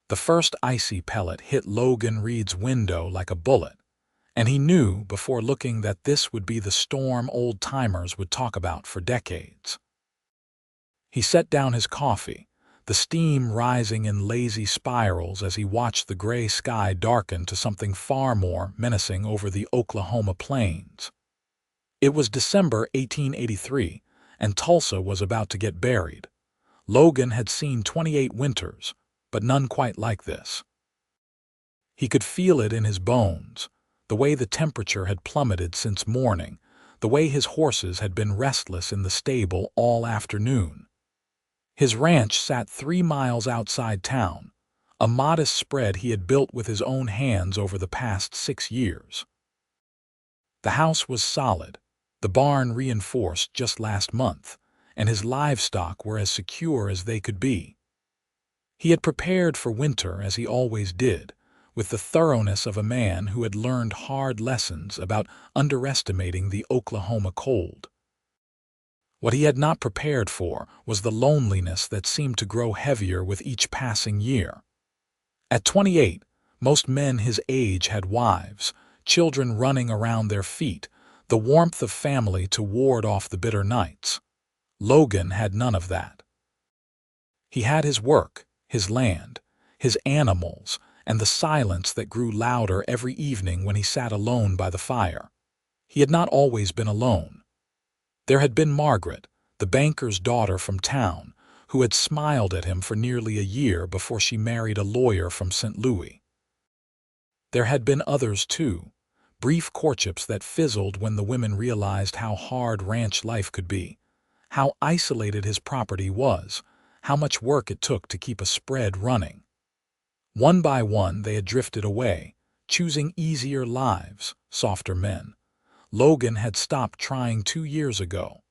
The first icy pellet hit Logan Reed's window like a bullet, and he knew before looking that this would be the storm old-timers would talk about for decades. He set down his coffee, the steam rising in lazy spirals as he watched the gray sky darken to something far more menacing over the Oklahoma plains. It was December 1883, and Tulsa was about to get buried. Logan had seen 28 winters, but none quite like this. He could feel it in his bones, the way the temperature had plummeted since morning, the way his horses had been restless in the stable all afternoon. His ranch sat 3 miles outside town, a modest spread he had built with his own hands over the past 6 years. The house was solid, the barn reinforced just last month, and his livestock were as secure as they could be. He had prepared for winter as he always did, with the thoroughness of a man who had learned hard lessons about underestimating the Oklahoma cold. What he had not prepared for was the loneliness that seemed to grow heavier with each passing year. At 28, most men his age had wives, children running around their feet, the warmth of family to ward off the bitter nights. Logan had none of that. He had his work, his land, his animals, and the silence that grew louder every evening when he sat alone by the fire. He had not always been alone. There had been Margaret, the banker's daughter from town, who had smiled at him for nearly a year before she married a lawyer from St. Louis. There had been others too, brief courtships that fizzled when the women realized how hard ranch life could be, how isolated his property was, how much work it took to keep a spread running. One by one they had drifted away, choosing easier lives, softer men. Logan had stopped trying 2 years ago.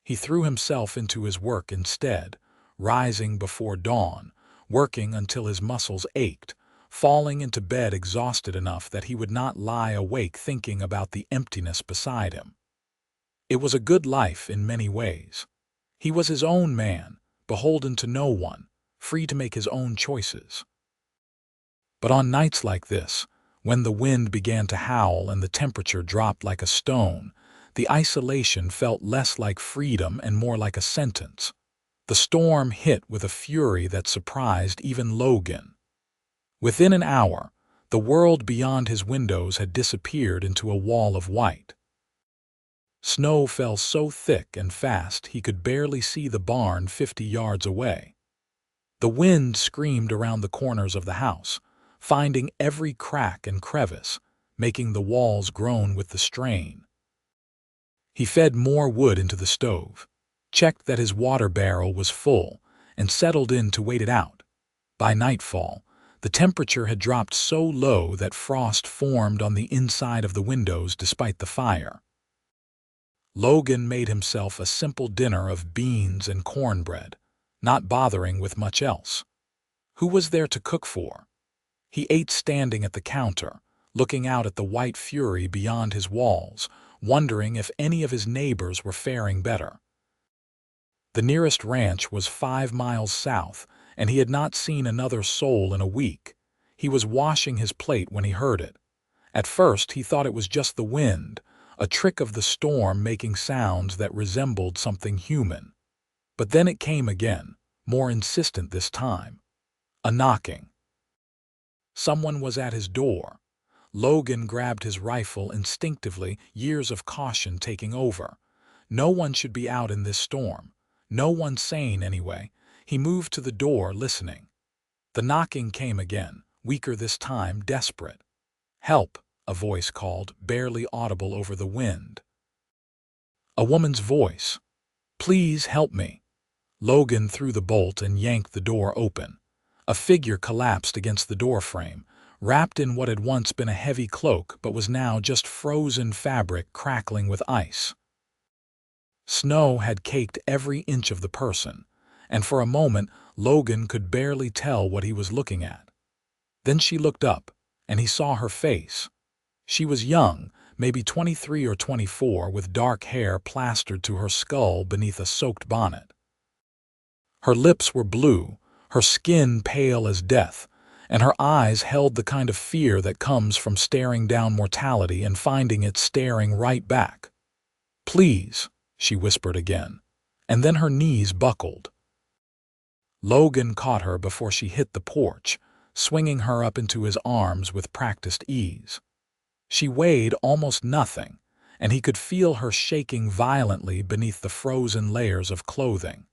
He threw himself into his work instead, rising before dawn, working until his muscles ached, falling into bed exhausted enough that he would not lie awake thinking about the emptiness beside him. It was a good life in many ways. He was his own man, beholden to no one, free to make his own choices. But on nights like this, when the wind began to howl and the temperature dropped like a stone, the isolation felt less like freedom and more like a sentence. The storm hit with a fury that surprised even Logan. Within an hour, the world beyond his windows had disappeared into a wall of white. Snow fell so thick and fast he could barely see the barn 50 yards away. The wind screamed around the corners of the house, finding every crack and crevice, making the walls groan with the strain. He fed more wood into the stove, checked that his water barrel was full, and settled in to wait it out. By nightfall, the temperature had dropped so low that frost formed on the inside of the windows despite the fire. Logan made himself a simple dinner of beans and cornbread, not bothering with much else. Who was there to cook for? He ate standing at the counter, looking out at the white fury beyond his walls, wondering if any of his neighbors were faring better. The nearest ranch was 5 miles south, and he had not seen another soul in a week. He was washing his plate when he heard it. At first he thought it was just the wind, a trick of the storm making sounds that resembled something human. But then it came again, more insistent this time. A knocking. Someone was at his door. Logan grabbed his rifle instinctively, years of caution taking over. No one should be out in this storm. No one sane anyway. He moved to the door, listening. The knocking came again, weaker this time, desperate. "Help," a voice called, barely audible over the wind. A woman's voice. "Please help me." Logan threw the bolt and yanked the door open. A figure collapsed against the doorframe, wrapped in what had once been a heavy cloak but was now just frozen fabric crackling with ice. Snow had caked every inch of the person, and for a moment Logan could barely tell what he was looking at. Then she looked up, and he saw her face. She was young, maybe 23 or 24, with dark hair plastered to her skull beneath a soaked bonnet. Her lips were blue, her skin pale as death, and her eyes held the kind of fear that comes from staring down mortality and finding it staring right back. "Please," she whispered again, and then her knees buckled. Logan caught her before she hit the porch, swinging her up into his arms with practiced ease. She weighed almost nothing, and he could feel her shaking violently beneath the frozen layers of clothing.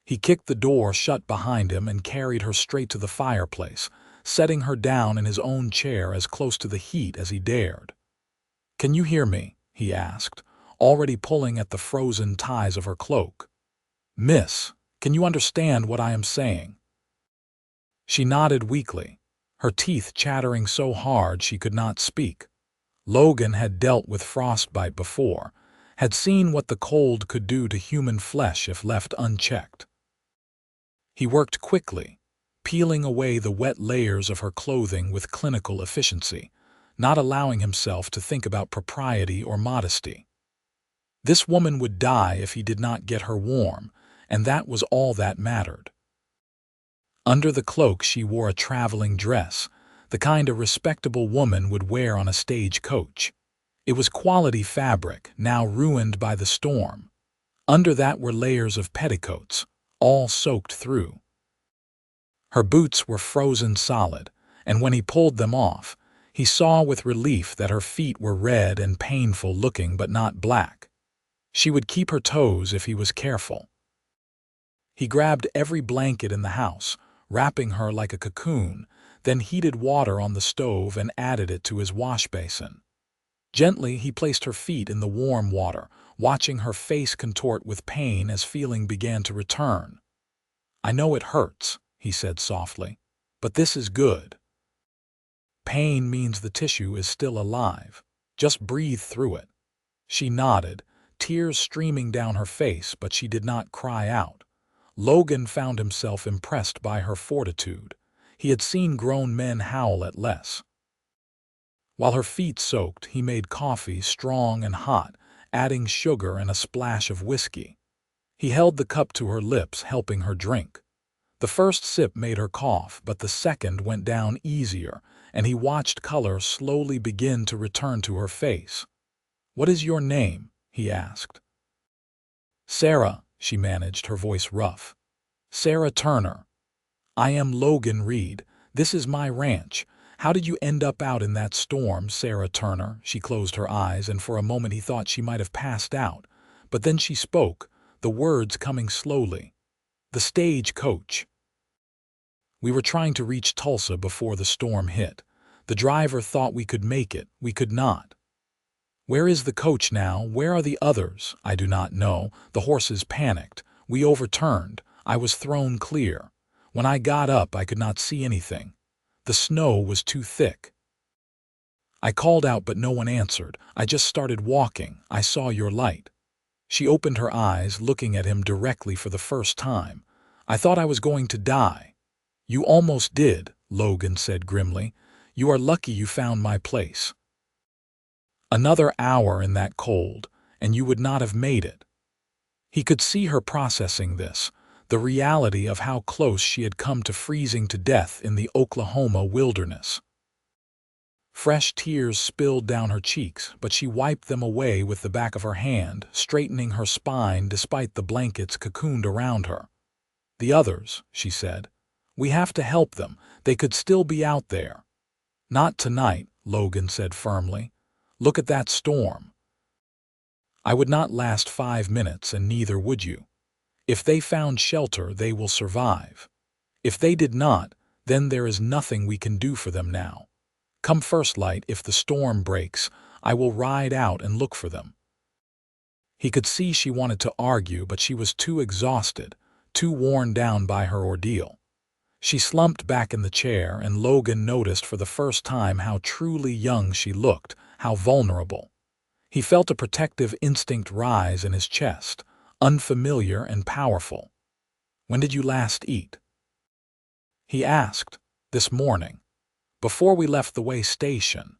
He kicked the door shut behind him and carried her straight to the fireplace, setting her down in his own chair as close to the heat as he dared. "Can you hear me?" he asked, already pulling at the frozen ties of her cloak. "Miss, can you understand what I am saying?" She nodded weakly, her teeth chattering so hard she could not speak. Logan had dealt with frostbite before, had seen what the cold could do to human flesh if left unchecked. He worked quickly, peeling away the wet layers of her clothing with clinical efficiency, not allowing himself to think about propriety or modesty. This woman would die if he did not get her warm, and that was all that mattered. Under the cloak she wore a traveling dress, the kind a respectable woman would wear on a stagecoach. It was quality fabric, now ruined by the storm. Under that were layers of petticoats, all soaked through. Her boots were frozen solid, and when he pulled them off, he saw with relief that her feet were red and painful looking but not black. She would keep her toes if he was careful. He grabbed every blanket in the house, wrapping her like a cocoon, then heated water on the stove and added it to his wash basin. Gently he placed her feet in the warm water, watching her face contort with pain as feeling began to return. "I know it hurts," he said softly, "but this is good. Pain means the tissue is still alive. Just breathe through it." She nodded, tears streaming down her face, but she did not cry out. Logan found himself impressed by her fortitude. He had seen grown men howl at less. While her feet soaked, he made coffee strong and hot, adding sugar and a splash of whiskey. He held the cup to her lips, helping her drink. The first sip made her cough, but the second went down easier, and he watched color slowly begin to return to her face. "What is your name?" he asked. "Sarah," she managed, her voice rough. "Sarah Turner. I am Logan Reed. This is my ranch. How did you end up out in that storm, Sarah Turner?" She closed her eyes, and for a moment he thought she might have passed out. But then she spoke, the words coming slowly. "The stagecoach. We were trying to reach Tulsa before the storm hit. The driver thought we could make it. We could not. Where is the coach now? Where are the others? I do not know. The horses panicked. We overturned. I was thrown clear. When I got up, I could not see anything. The snow was too thick. I called out, but no one answered. I just started walking. I saw your light." She opened her eyes, looking at him directly for the first time. "I thought I was going to die." "You almost did," Logan said grimly. "You are lucky you found my place. Another hour in that cold, and you would not have made it." He could see her processing this, the reality of how close she had come to freezing to death in the Oklahoma wilderness. Fresh tears spilled down her cheeks, but she wiped them away with the back of her hand, straightening her spine despite the blankets cocooned around her. "The others," she said. "We have to help them. They could still be out there." "Not tonight," Logan said firmly. "Look at that storm." "I would not last 5 minutes, and neither would you. If they found shelter, they will survive. If they did not, then there is nothing we can do for them now. Come first light, if the storm breaks, I will ride out and look for them." He could see she wanted to argue, but she was too exhausted, too worn down by her ordeal. She slumped back in the chair, and Logan noticed for the first time how truly young she looked, how vulnerable. He felt a protective instinct rise in his chest, unfamiliar and powerful. "When did you last eat?" he asked. "This morning, before we left the way station."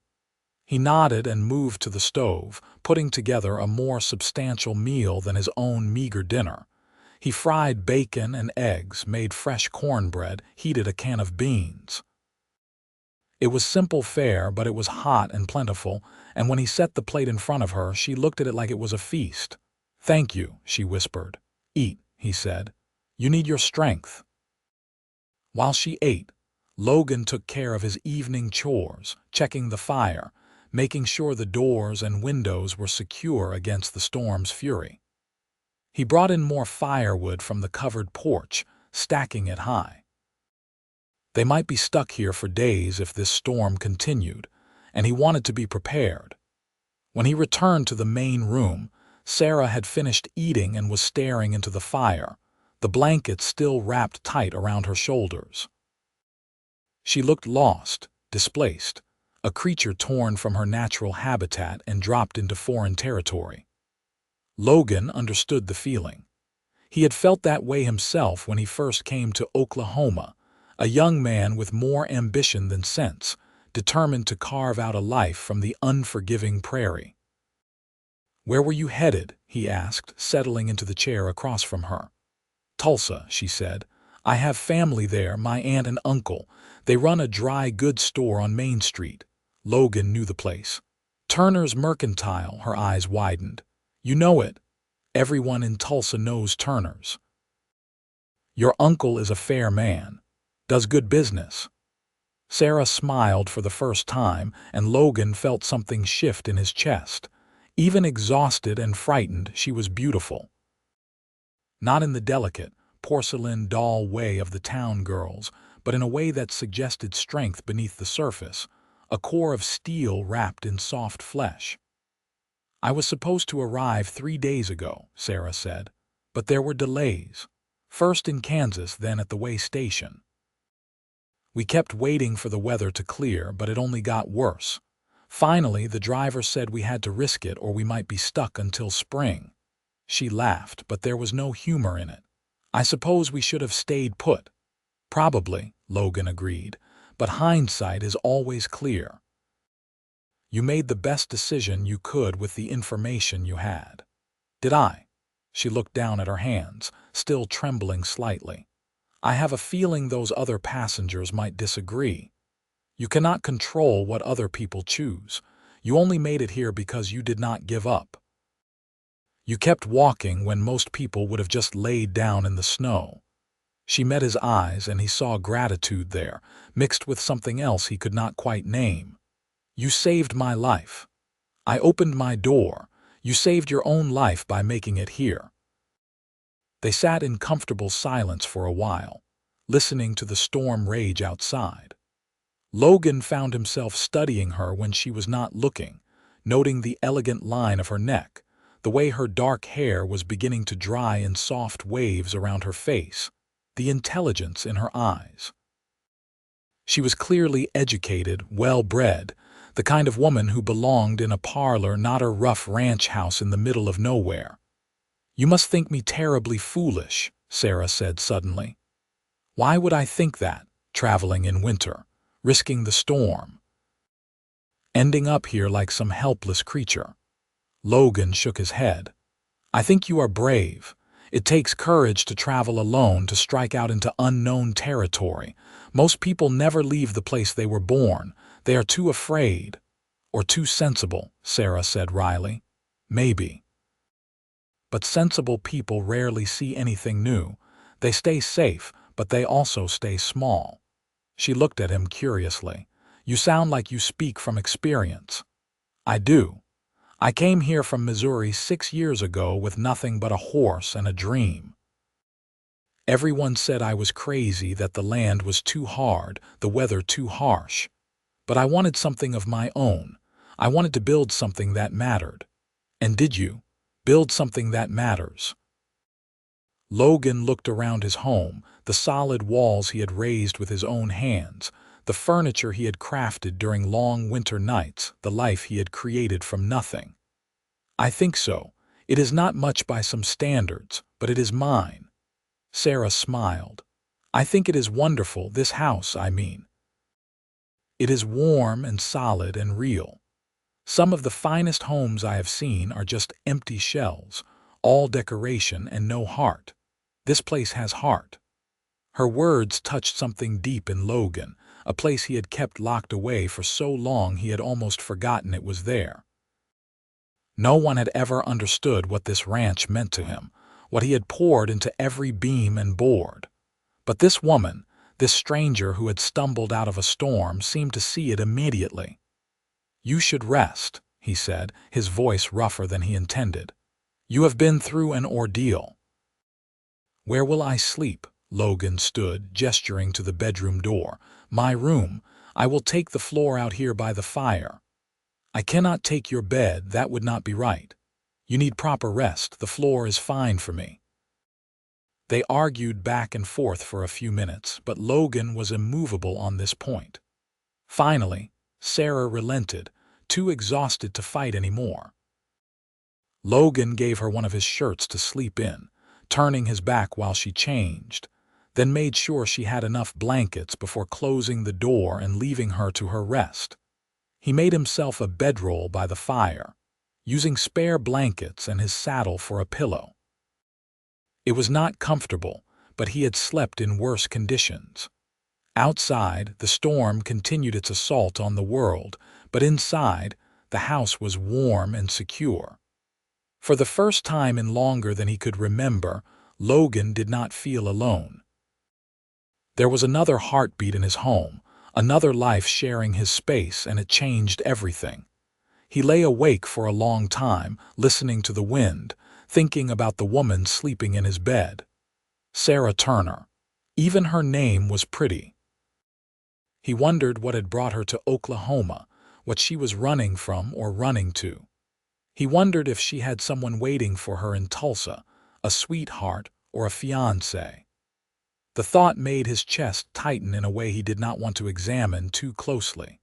He nodded and moved to the stove, putting together a more substantial meal than his own meager dinner. He fried bacon and eggs, made fresh cornbread, heated a can of beans. It was simple fare, but it was hot and plentiful, and when he set the plate in front of her, she looked at it like it was a feast. "Thank you," she whispered. "Eat," he said. "You need your strength." While she ate, Logan took care of his evening chores, checking the fire, making sure the doors and windows were secure against the storm's fury. He brought in more firewood from the covered porch, stacking it high. They might be stuck here for days if this storm continued, and he wanted to be prepared. When he returned to the main room, Sarah had finished eating and was staring into the fire, the blanket still wrapped tight around her shoulders. She looked lost, displaced, a creature torn from her natural habitat and dropped into foreign territory. Logan understood the feeling. He had felt that way himself when he first came to Oklahoma, a young man with more ambition than sense, determined to carve out a life from the unforgiving prairie. "Where were you headed?" he asked, settling into the chair across from her. "Tulsa," she said. "I have family there, my aunt and uncle. They run a dry goods store on Main Street." Logan knew the place. "Turner's Mercantile," her eyes widened. "You know it. Everyone in Tulsa knows Turner's." "Your uncle is a fair man. Does good business." Sarah smiled for the first time, and Logan felt something shift in his chest. Even exhausted and frightened, she was beautiful. Not in the delicate, porcelain doll way of the town girls, but in a way that suggested strength beneath the surface, a core of steel wrapped in soft flesh. "I was supposed to arrive 3 days ago," Sarah said, "but there were delays. First in Kansas, then at the way station. We kept waiting for the weather to clear, but it only got worse. Finally, the driver said we had to risk it or we might be stuck until spring." She laughed, but there was no humor in it. "I suppose we should have stayed put." "Probably," Logan agreed, "but hindsight is always clear. You made the best decision you could with the information you had." "Did I?" She looked down at her hands, still trembling slightly. "I have a feeling those other passengers might disagree. You cannot control what other people choose. You only made it here because you did not give up. You kept walking when most people would have just laid down in the snow." She met his eyes, and he saw gratitude there, mixed with something else he could not quite name. "You saved my life. I opened my door. You saved your own life by making it here." They sat in comfortable silence for a while, listening to the storm rage outside. Logan found himself studying her when she was not looking, noting the elegant line of her neck, the way her dark hair was beginning to dry in soft waves around her face, the intelligence in her eyes. She was clearly educated, well-bred, the kind of woman who belonged in a parlor, not a rough ranch house in the middle of nowhere. "You must think me terribly foolish," Sarah said suddenly. "Why would I think that, traveling in winter, risking the storm, ending up here like some helpless creature?" Logan shook his head. "I think you are brave. It takes courage to travel alone, to strike out into unknown territory. Most people never leave the place they were born. They are too afraid. Or too sensible," Sarah said wryly. "Maybe. But sensible people rarely see anything new. They stay safe, but they also stay small." She looked at him curiously. "You sound like you speak from experience." "I do. I came here from Missouri 6 years ago with nothing but a horse and a dream. Everyone said I was crazy, that the land was too hard, the weather too harsh. But I wanted something of my own. I wanted to build something that mattered." "And did you? Build something that matters?" Logan looked around his home, the solid walls he had raised with his own hands, the furniture he had crafted during long winter nights, the life he had created from nothing. "I think so. It is not much by some standards, but it is mine." Sarah smiled. "I think it is wonderful, this house, I mean. It is warm and solid and real. Some of the finest homes I have seen are just empty shells, all decoration and no heart. This place has heart." Her words touched something deep in Logan, a place he had kept locked away for so long he had almost forgotten it was there. No one had ever understood what this ranch meant to him, what he had poured into every beam and board. But this woman, this stranger who had stumbled out of a storm, seemed to see it immediately. "You should rest," he said, his voice rougher than he intended. "You have been through an ordeal." "Where will I sleep?" Logan stood, gesturing to the bedroom door. "My room. I will take the floor out here by the fire." "I cannot take your bed, that would not be right. You need proper rest, the floor is fine for me." They argued back and forth for a few minutes, but Logan was immovable on this point. Finally, Sarah relented, too exhausted to fight anymore. Logan gave her one of his shirts to sleep in, turning his back while she changed, then made sure she had enough blankets before closing the door and leaving her to her rest. He made himself a bedroll by the fire, using spare blankets and his saddle for a pillow. It was not comfortable, but he had slept in worse conditions. Outside, the storm continued its assault on the world, but inside, the house was warm and secure. For the first time in longer than he could remember, Logan did not feel alone. There was another heartbeat in his home, another life sharing his space, and it changed everything. He lay awake for a long time, listening to the wind, thinking about the woman sleeping in his bed. Sarah Turner. Even her name was pretty. He wondered what had brought her to Oklahoma, what she was running from or running to. He wondered if she had someone waiting for her in Tulsa, a sweetheart or a fiancé. The thought made his chest tighten in a way he did not want to examine too closely.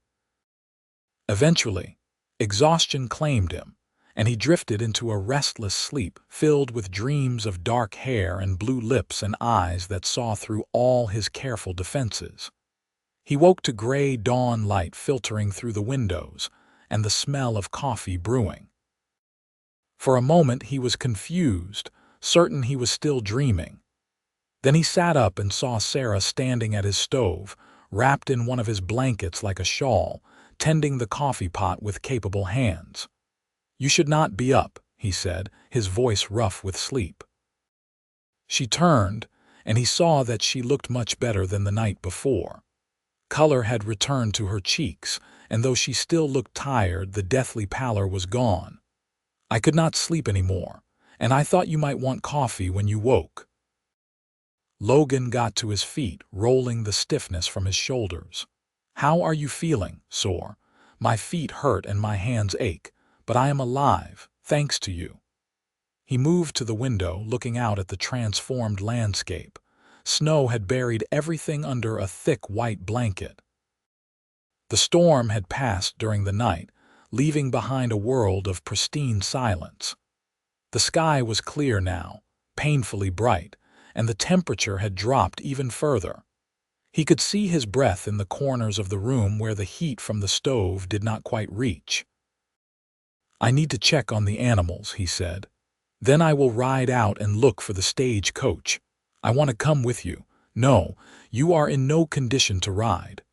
Eventually, exhaustion claimed him, and he drifted into a restless sleep filled with dreams of dark hair and blue lips and eyes that saw through all his careful defenses. He woke to gray dawn light filtering through the windows and the smell of coffee brewing. For a moment he was confused, certain he was still dreaming. Then he sat up and saw Sarah standing at his stove, wrapped in one of his blankets like a shawl, tending the coffee pot with capable hands. "You should not be up," he said, his voice rough with sleep. She turned, and he saw that she looked much better than the night before. Color had returned to her cheeks, and though she still looked tired, the deathly pallor was gone. "I could not sleep anymore, and I thought you might want coffee when you woke." Logan got to his feet, rolling the stiffness from his shoulders. "How are you feeling, sore? My feet hurt and my hands ache, but I am alive, thanks to you." He moved to the window, looking out at the transformed landscape. Snow had buried everything under a thick white blanket. The storm had passed during the night, leaving behind a world of pristine silence. The sky was clear now, painfully bright, and the temperature had dropped even further. He could see his breath in the corners of the room where the heat from the stove did not quite reach. "I need to check on the animals," he said. "Then I will ride out and look for the stage coach. I want to come with you." "No, you are in no condition to ride."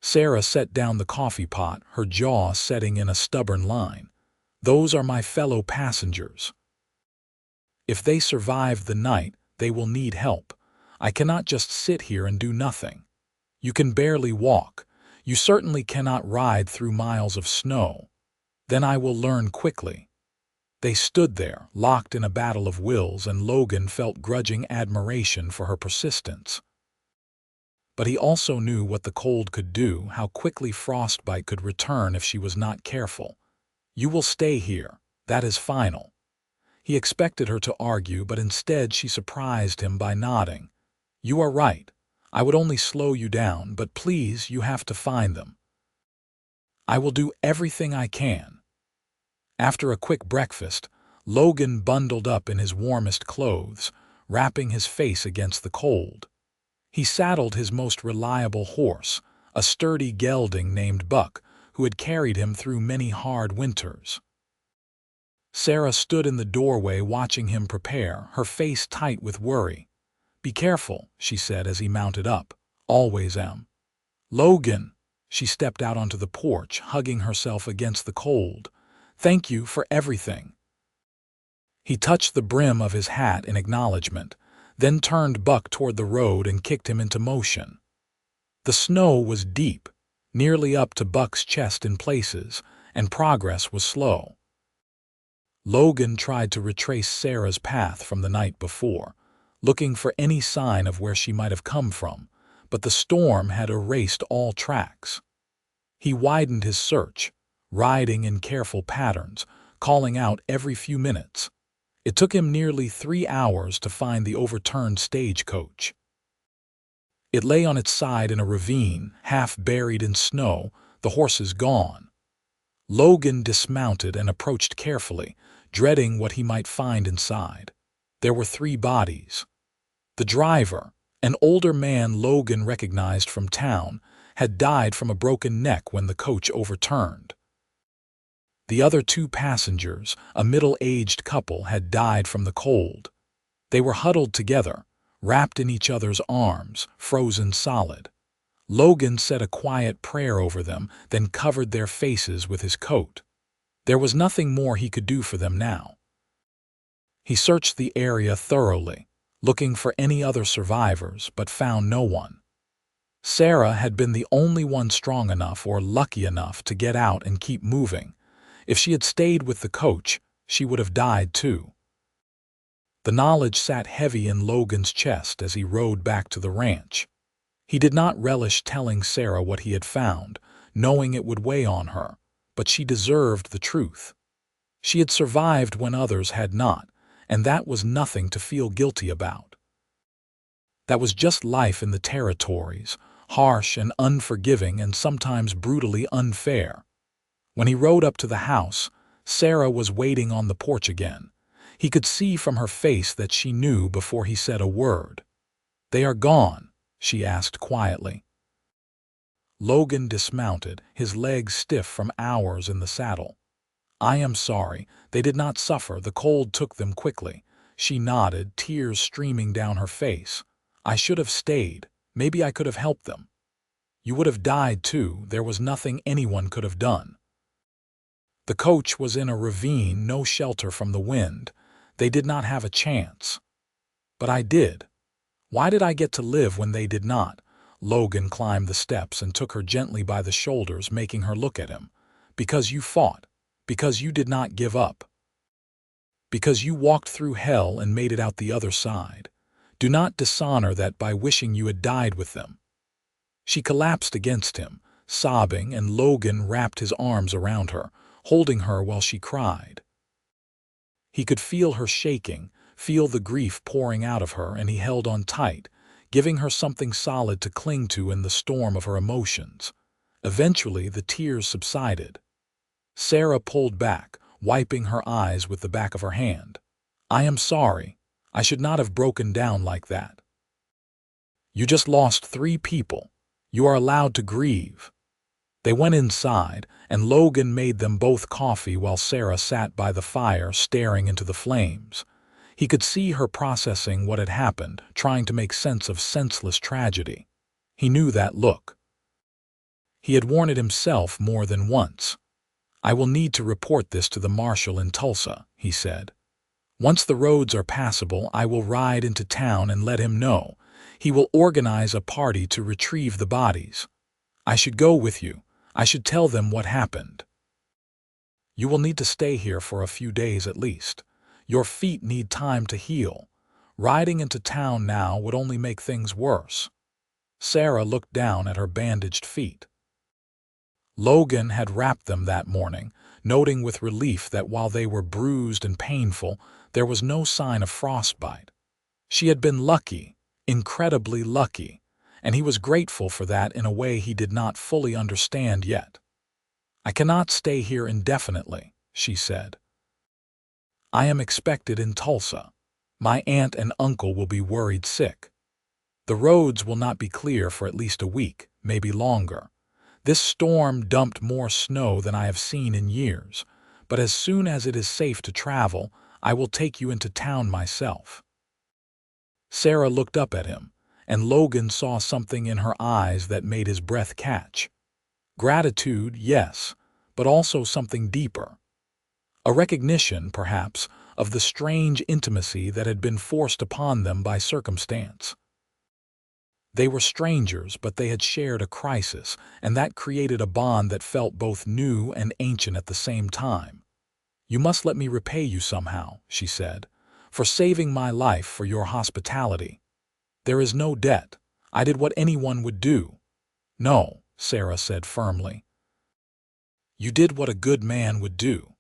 Sarah set down the coffee pot, her jaw setting in a stubborn line. "Those are my fellow passengers. If they survive the night, they will need help. I cannot just sit here and do nothing. You can barely walk. You certainly cannot ride through miles of snow. Then I will learn quickly." They stood there, locked in a battle of wills, and Logan felt grudging admiration for her persistence. But he also knew what the cold could do, how quickly frostbite could return if she was not careful. "You will stay here. That is final." He expected her to argue, but instead she surprised him by nodding. "You are right. I would only slow you down, but please, you have to find them." "I will do everything I can." After a quick breakfast, Logan bundled up in his warmest clothes, wrapping his face against the cold. He saddled his most reliable horse, a sturdy gelding named Buck, who had carried him through many hard winters. Sarah stood in the doorway watching him prepare, her face tight with worry. Be careful, she said as he mounted up. Always am. Logan, she stepped out onto the porch, hugging herself against the cold. Thank you for everything. He touched the brim of his hat in acknowledgement, then turned Buck toward the road and kicked him into motion. The snow was deep, nearly up to Buck's chest in places, and progress was slow. Logan tried to retrace Sarah's path from the night before, looking for any sign of where she might have come from, but the storm had erased all tracks. He widened his search, riding in careful patterns, calling out every few minutes. It took him nearly 3 hours to find the overturned stagecoach. It lay on its side in a ravine, half buried in snow, the horses gone. Logan dismounted and approached carefully, dreading what he might find inside. There were 3 bodies. The driver, an older man Logan recognized from town, had died from a broken neck when the coach overturned. The other 2 passengers, a middle-aged couple, had died from the cold. They were huddled together, wrapped in each other's arms, frozen solid. Logan said a quiet prayer over them, then covered their faces with his coat. There was nothing more he could do for them now. He searched the area thoroughly, looking for any other survivors, but found no one. Sarah had been the only one strong enough or lucky enough to get out and keep moving. If she had stayed with the coach, she would have died too. The knowledge sat heavy in Logan's chest as he rode back to the ranch. He did not relish telling Sarah what he had found, knowing it would weigh on her, but she deserved the truth. She had survived when others had not, and that was nothing to feel guilty about. That was just life in the territories, harsh and unforgiving and sometimes brutally unfair. When he rode up to the house, Sarah was waiting on the porch again. He could see from her face that she knew before he said a word. "They are gone," she asked quietly. Logan dismounted, his legs stiff from hours in the saddle. "I am sorry. They did not suffer. The cold took them quickly." She nodded, tears streaming down her face. "I should have stayed. Maybe I could have helped them." "You would have died too. There was nothing anyone could have done." The coach was in a ravine, no shelter from the wind. They did not have a chance. "But I did. Why did I get to live when they did not?" Logan climbed the steps and took her gently by the shoulders, making her look at him. "Because you fought. Because you did not give up. Because you walked through hell and made it out the other side. Do not dishonor that by wishing you had died with them." She collapsed against him, sobbing, and Logan wrapped his arms around her, holding her while she cried. He could feel her shaking, feel the grief pouring out of her, and he held on tight, giving her something solid to cling to in the storm of her emotions. Eventually, the tears subsided. Sarah pulled back, wiping her eyes with the back of her hand. "I am sorry. I should not have broken down like that. You just lost 3 people. You are allowed to grieve." They went inside, and Logan made them both coffee while Sarah sat by the fire staring into the flames. He could see her processing what had happened, trying to make sense of senseless tragedy. He knew that look. He had worn it himself more than once. "I will need to report this to the marshal in Tulsa," he said. "Once the roads are passable, I will ride into town and let him know. He will organize a party to retrieve the bodies. I should go with you. I should tell them what happened. You will need to stay here for a few days at least. Your feet need time to heal. Riding into town now would only make things worse." Sarah looked down at her bandaged feet. Logan had wrapped them that morning, noting with relief that while they were bruised and painful, there was no sign of frostbite. She had been lucky, incredibly lucky, and he was grateful for that in a way he did not fully understand yet. "I cannot stay here indefinitely," she said. "I am expected in Tulsa. My aunt and uncle will be worried sick. The roads will not be clear for at least a week, maybe longer. This storm dumped more snow than I have seen in years, but as soon as it is safe to travel, I will take you into town myself." Sarah looked up at him, and Logan saw something in her eyes that made his breath catch. Gratitude, yes, but also something deeper. A recognition, perhaps, of the strange intimacy that had been forced upon them by circumstance. They were strangers, but they had shared a crisis, and that created a bond that felt both new and ancient at the same time. "You must let me repay you somehow," she said, "for saving my life, for your hospitality. There is no debt. I did what anyone would do." "No," Sarah said firmly. "You did what a good man would do.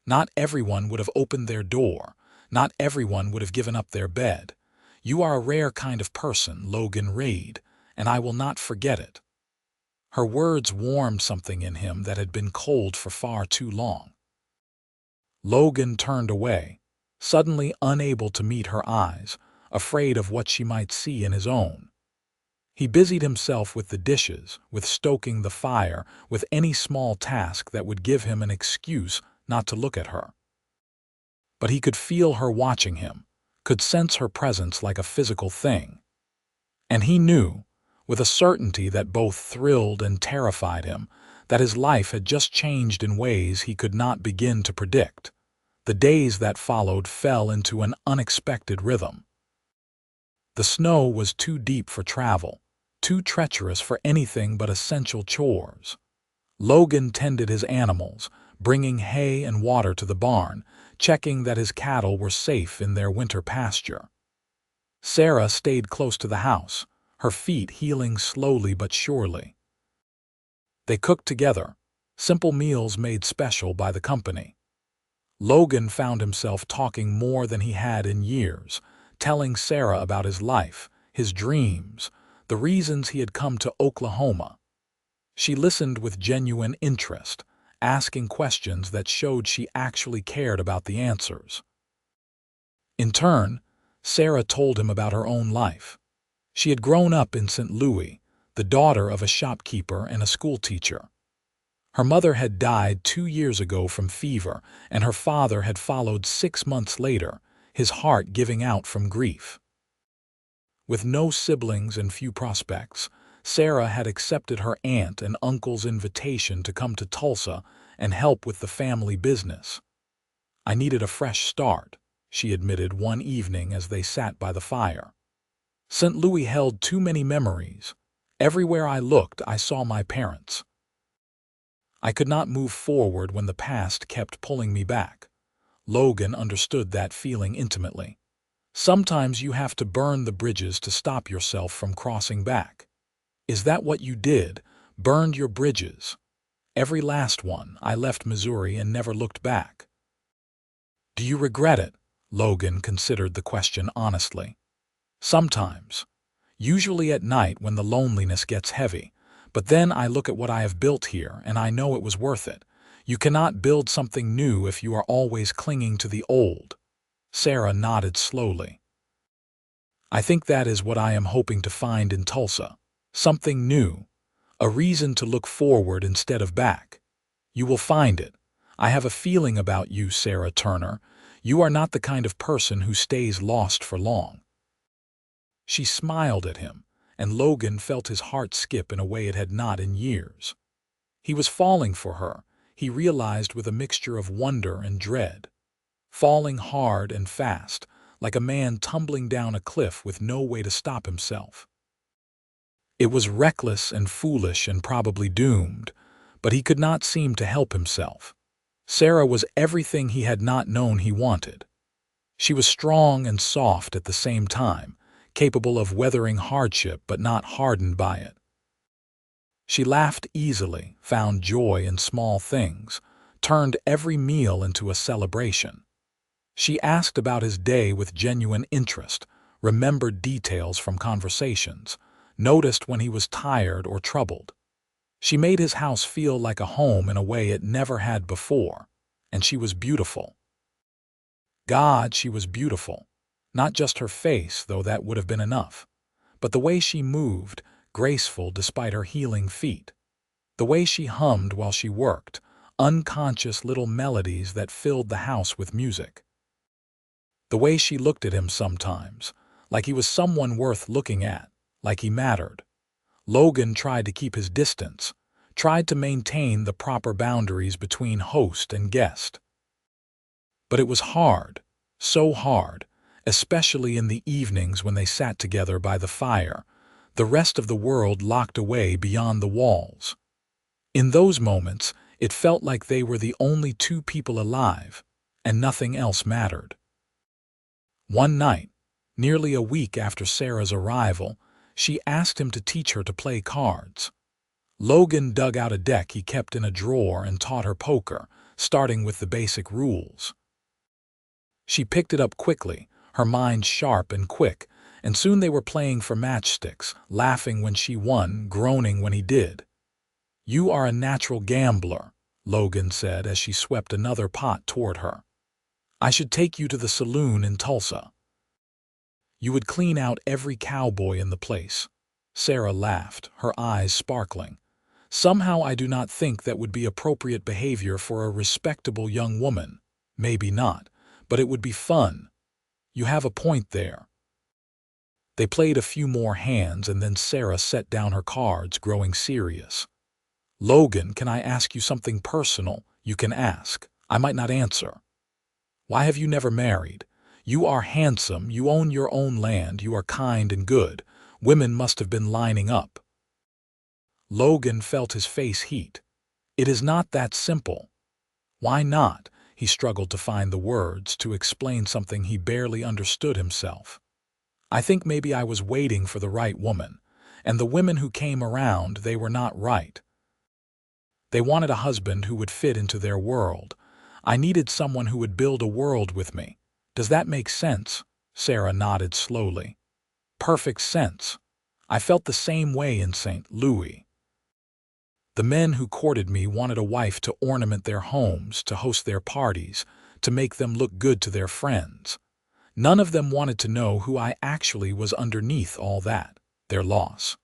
Not everyone would have opened their door. Not everyone would have given up their bed. You are a rare kind of person, Logan Reed, and I will not forget it." Her words warmed something in him that had been cold for far too long. Logan turned away, suddenly unable to meet her eyes, afraid of what she might see in his own. He busied himself with the dishes, with stoking the fire, with any small task that would give him an excuse not to look at her. But he could feel her watching him, could sense her presence like a physical thing. And he knew, with a certainty that both thrilled and terrified him, that his life had just changed in ways he could not begin to predict. The days that followed fell into an unexpected rhythm. The snow was too deep for travel, too treacherous for anything but essential chores. Logan tended his animals, bringing hay and water to the barn, checking that his cattle were safe in their winter pasture. Sarah stayed close to the house, her feet healing slowly but surely. They cooked together, simple meals made special by the company. Logan found himself talking more than he had in years, telling Sarah about his life, his dreams, the reasons he had come to Oklahoma. She listened with genuine interest, asking questions that showed she actually cared about the answers. In turn, Sarah told him about her own life. She had grown up in St. Louis, the daughter of a shopkeeper and a schoolteacher. Her mother had died 2 years ago from fever, and her father had followed 6 months later, his heart giving out from grief. With no siblings and few prospects, Sarah had accepted her aunt and uncle's invitation to come to Tulsa and help with the family business. "I needed a fresh start," she admitted one evening as they sat by the fire. "St. Louis held too many memories. Everywhere I looked, I saw my parents. I could not move forward when the past kept pulling me back." Logan understood that feeling intimately. Sometimes you have to burn the bridges to stop yourself from crossing back. Is that what you did? Burned your bridges? "Every last one. I left Missouri and never looked back." "Do you regret it?" Logan considered the question honestly. "Sometimes. Usually at night when the loneliness gets heavy. But then I look at what I have built here and I know it was worth it. You cannot build something new if you are always clinging to the old." Sarah nodded slowly. "I think that is what I am hoping to find in Tulsa. Something new. A reason to look forward instead of back. You will find it. I have a feeling about you, Sarah Turner. You are not the kind of person who stays lost for long." She smiled at him, and Logan felt his heart skip in a way it had not in years. He was falling for her, he realized, with a mixture of wonder and dread. Falling hard and fast, like a man tumbling down a cliff with no way to stop himself. It was reckless and foolish and probably doomed, but he could not seem to help himself. Sarah was everything he had not known he wanted. She was strong and soft at the same time, capable of weathering hardship but not hardened by it. She laughed easily, found joy in small things, turned every meal into a celebration. She asked about his day with genuine interest, remembered details from conversations, noticed when he was tired or troubled. She made his house feel like a home in a way it never had before, and she was beautiful. God, she was beautiful. Not just her face, though that would have been enough, but the way she moved, graceful despite her healing feet. The way she hummed while she worked, unconscious little melodies that filled the house with music. The way she looked at him sometimes, like he was someone worth looking at, like he mattered. Logan tried to keep his distance, tried to maintain the proper boundaries between host and guest. But it was hard, so hard, especially in the evenings when they sat together by the fire, the rest of the world locked away beyond the walls. In those moments, it felt like they were the only two people alive, and nothing else mattered. One night, nearly a week after Sarah's arrival, she asked him to teach her to play cards. Logan dug out a deck he kept in a drawer and taught her poker, starting with the basic rules. She picked it up quickly, her mind sharp and quick, and soon they were playing for matchsticks, laughing when she won, groaning when he did. "You are a natural gambler," Logan said as she swept another pot toward her. "I should take you to the saloon in Tulsa. You would clean out every cowboy in the place." Sarah laughed, her eyes sparkling. "Somehow I do not think that would be appropriate behavior for a respectable young woman. Maybe not, but it would be fun. You have a point there." They played a few more hands and then Sarah set down her cards, growing serious. "Logan, can I ask you something personal?" "You can ask. I might not answer." "Why have you never married? You are handsome, you own your own land, you are kind and good. Women must have been lining up." Logan felt his face heat. "It is not that simple." "Why not?" He struggled to find the words to explain something he barely understood himself. "I think maybe I was waiting for the right woman, and the women who came around, they were not right. They wanted a husband who would fit into their world. I needed someone who would build a world with me. Does that make sense?" Sarah nodded slowly. "Perfect sense. I felt the same way in St. Louis. The men who courted me wanted a wife to ornament their homes, to host their parties, to make them look good to their friends. None of them wanted to know who I actually was underneath all that, their loss.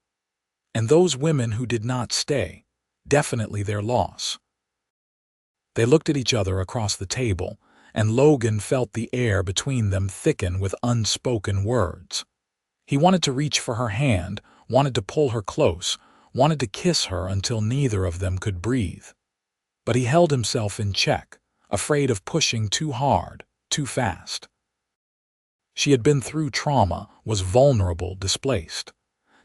And those women who did not stay, definitely their loss." They looked at each other across the table, and Logan felt the air between them thicken with unspoken words. He wanted to reach for her hand, wanted to pull her close, wanted to kiss her until neither of them could breathe. But he held himself in check, afraid of pushing too hard, too fast. She had been through trauma, was vulnerable, displaced.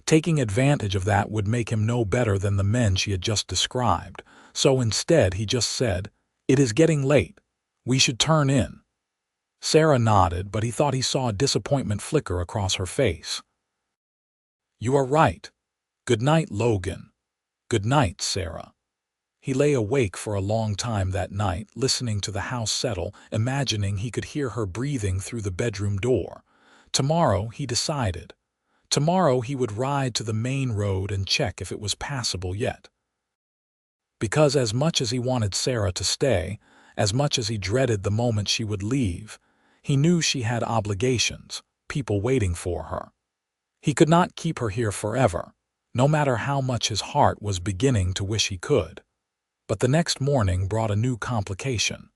Taking advantage of that would make him no better than the men she had just described, so instead he just said, "It is getting late. We should turn in." Sarah nodded, but he thought he saw a disappointment flicker across her face. "You are right. Good night, Logan." "Good night, Sarah." He lay awake for a long time that night, listening to the house settle, imagining he could hear her breathing through the bedroom door. Tomorrow, he decided. Tomorrow he would ride to the main road and check if it was passable yet. Because as much as he wanted Sarah to stay, as much as he dreaded the moment she would leave, he knew she had obligations, people waiting for her. He could not keep her here forever, no matter how much his heart was beginning to wish he could. But the next morning brought a new complication.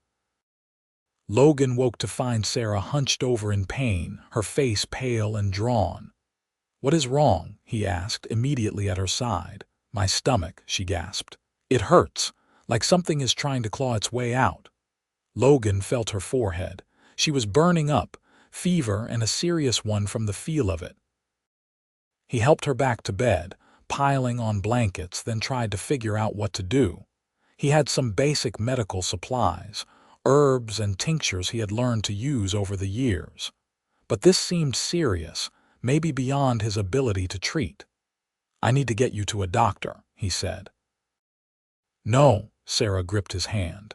Logan woke to find Sarah hunched over in pain, her face pale and drawn. "What is wrong?" he asked, immediately at her side. "My stomach," she gasped. "It hurts, like something is trying to claw its way out." Logan felt her forehead. She was burning up, fever and a serious one from the feel of it. He helped her back to bed, piling on blankets, then tried to figure out what to do. He had some basic medical supplies, herbs and tinctures he had learned to use over the years. But this seemed serious, maybe beyond his ability to treat. "I need to get you to a doctor," he said. "No," Sarah gripped his hand.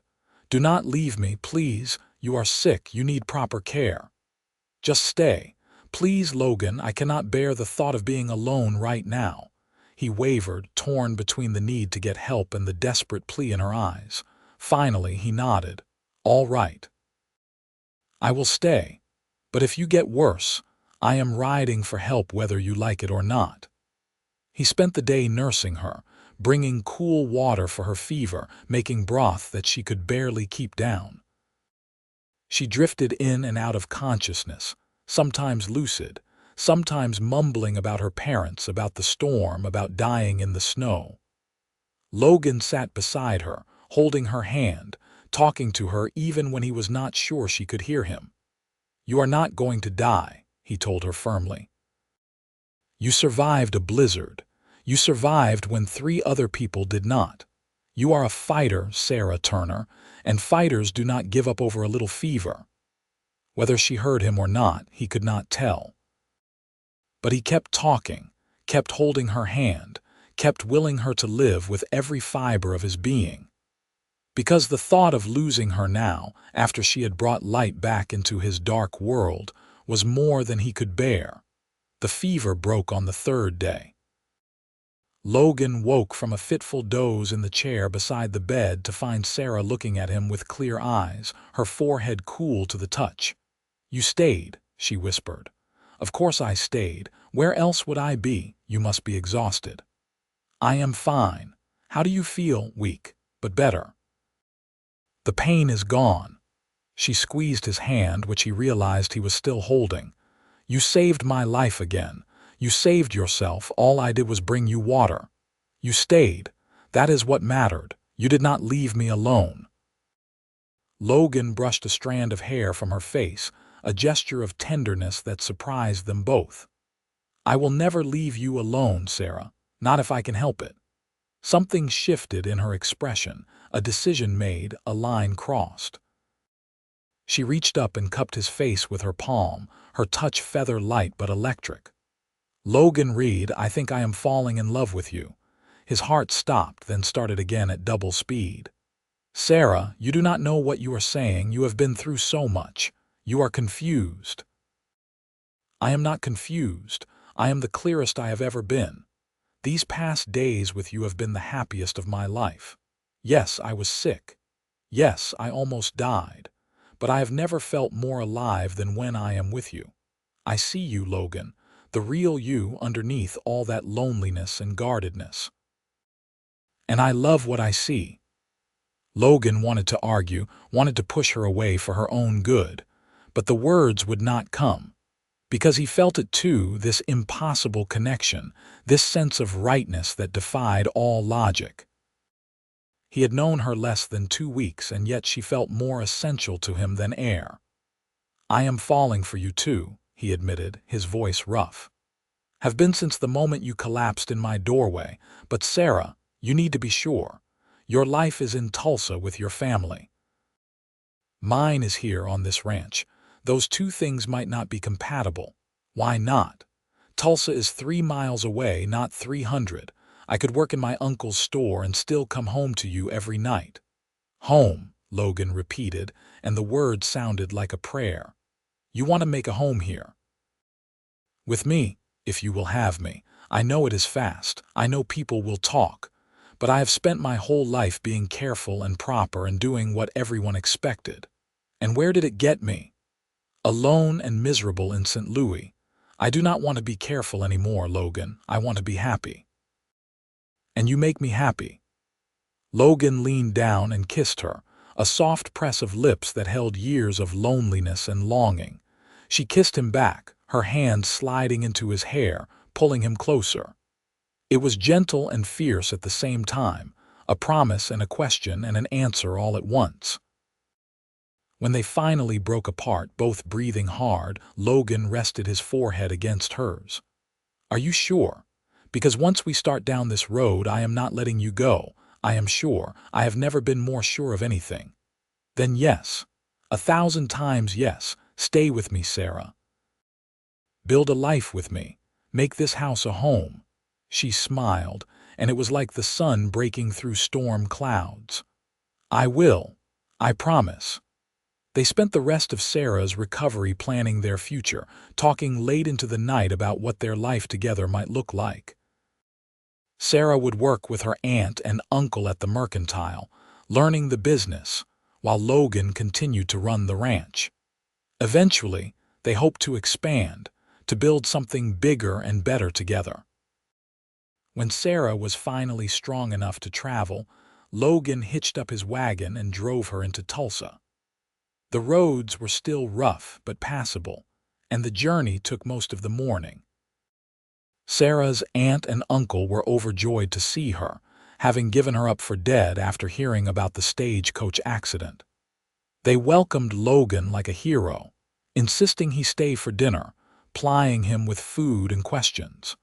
"Do not leave me, please. You are sick, you need proper care. Just stay. Please, Logan, I cannot bear the thought of being alone right now." He wavered, torn between the need to get help and the desperate plea in her eyes. Finally, he nodded. "All right. I will stay. But if you get worse, I am riding for help whether you like it or not." He spent the day nursing her, bringing cool water for her fever, making broth that she could barely keep down. She drifted in and out of consciousness, sometimes lucid, sometimes mumbling about her parents, about the storm, about dying in the snow. Logan sat beside her, holding her hand, talking to her even when he was not sure she could hear him. "You are not going to die," he told her firmly. "You survived a blizzard. You survived when 3 other people did not. You are a fighter, Sarah Turner, and fighters do not give up over a little fever." Whether she heard him or not, he could not tell. But he kept talking, kept holding her hand, kept willing her to live with every fiber of his being. Because the thought of losing her now, after she had brought light back into his dark world, was more than he could bear. The fever broke on the 3rd day. Logan woke from a fitful doze in the chair beside the bed to find Sarah looking at him with clear eyes, her forehead cool to the touch. "You stayed," she whispered. "Of course I stayed. Where else would I be? You must be exhausted." "I am fine. How do you feel?" "Weak, but better." "The pain is gone." She squeezed his hand, which he realized he was still holding. "You saved my life again. You saved yourself. All I did was bring you water. You stayed. That is what mattered. You did not leave me alone." Logan brushed a strand of hair from her face, a gesture of tenderness that surprised them both. "I will never leave you alone, Sarah. Not if I can help it." Something shifted in her expression, a decision made, a line crossed. She reached up and cupped his face with her palm, her touch feather-light but electric. "Logan Reed, I think I am falling in love with you." His heart stopped, then started again at double speed. "Sarah, you do not know what you are saying. You have been through so much. You are confused." "I am not confused. I am the clearest I have ever been. These past days with you have been the happiest of my life. Yes, I was sick. Yes, I almost died. But I have never felt more alive than when I am with you. I see you, Logan, the real you underneath all that loneliness and guardedness. And I love what I see." Logan wanted to argue, wanted to push her away for her own good, but the words would not come. Because he felt it too, this impossible connection, this sense of rightness that defied all logic. He had known her less than 2 weeks, and yet she felt more essential to him than air. "I am falling for you too," he admitted, his voice rough. "Have been since the moment you collapsed in my doorway, but Sarah, you need to be sure. Your life is in Tulsa with your family. Mine is here on this ranch. Those 2 things might not be compatible. Why not? Tulsa is 3 miles away, not 300. I could work in my uncle's store and still come home to you every night." "Home," Logan repeated, and the word sounded like a prayer. "You want to make a home here?" "With me, if you will have me. I know it is fast. I know people will talk. But I have spent my whole life being careful and proper and doing what everyone expected. And where did it get me? Alone and miserable in St. Louis. I do not want to be careful anymore, Logan. I want to be happy." "And you make me happy." Logan leaned down and kissed her, a soft press of lips that held years of loneliness and longing. She kissed him back, her hand sliding into his hair, pulling him closer. It was gentle and fierce at the same time, a promise and a question and an answer all at once. When they finally broke apart, both breathing hard, Logan rested his forehead against hers. "Are you sure? Because once we start down this road, I am not letting you go. I am sure. I have never been more sure of anything." "Then yes. 1,000 times yes. Stay with me, Sarah. Build a life with me. Make this house a home." She smiled, and it was like the sun breaking through storm clouds. "I will. I promise." They spent the rest of Sarah's recovery planning their future, talking late into the night about what their life together might look like. Sarah would work with her aunt and uncle at the mercantile, learning the business, while Logan continued to run the ranch. Eventually, they hoped to expand, to build something bigger and better together. When Sarah was finally strong enough to travel, Logan hitched up his wagon and drove her into Tulsa. The roads were still rough but passable, and the journey took most of the morning. Sarah's aunt and uncle were overjoyed to see her, having given her up for dead after hearing about the stagecoach accident. They welcomed Logan like a hero, insisting he stay for dinner, plying him with food and questions.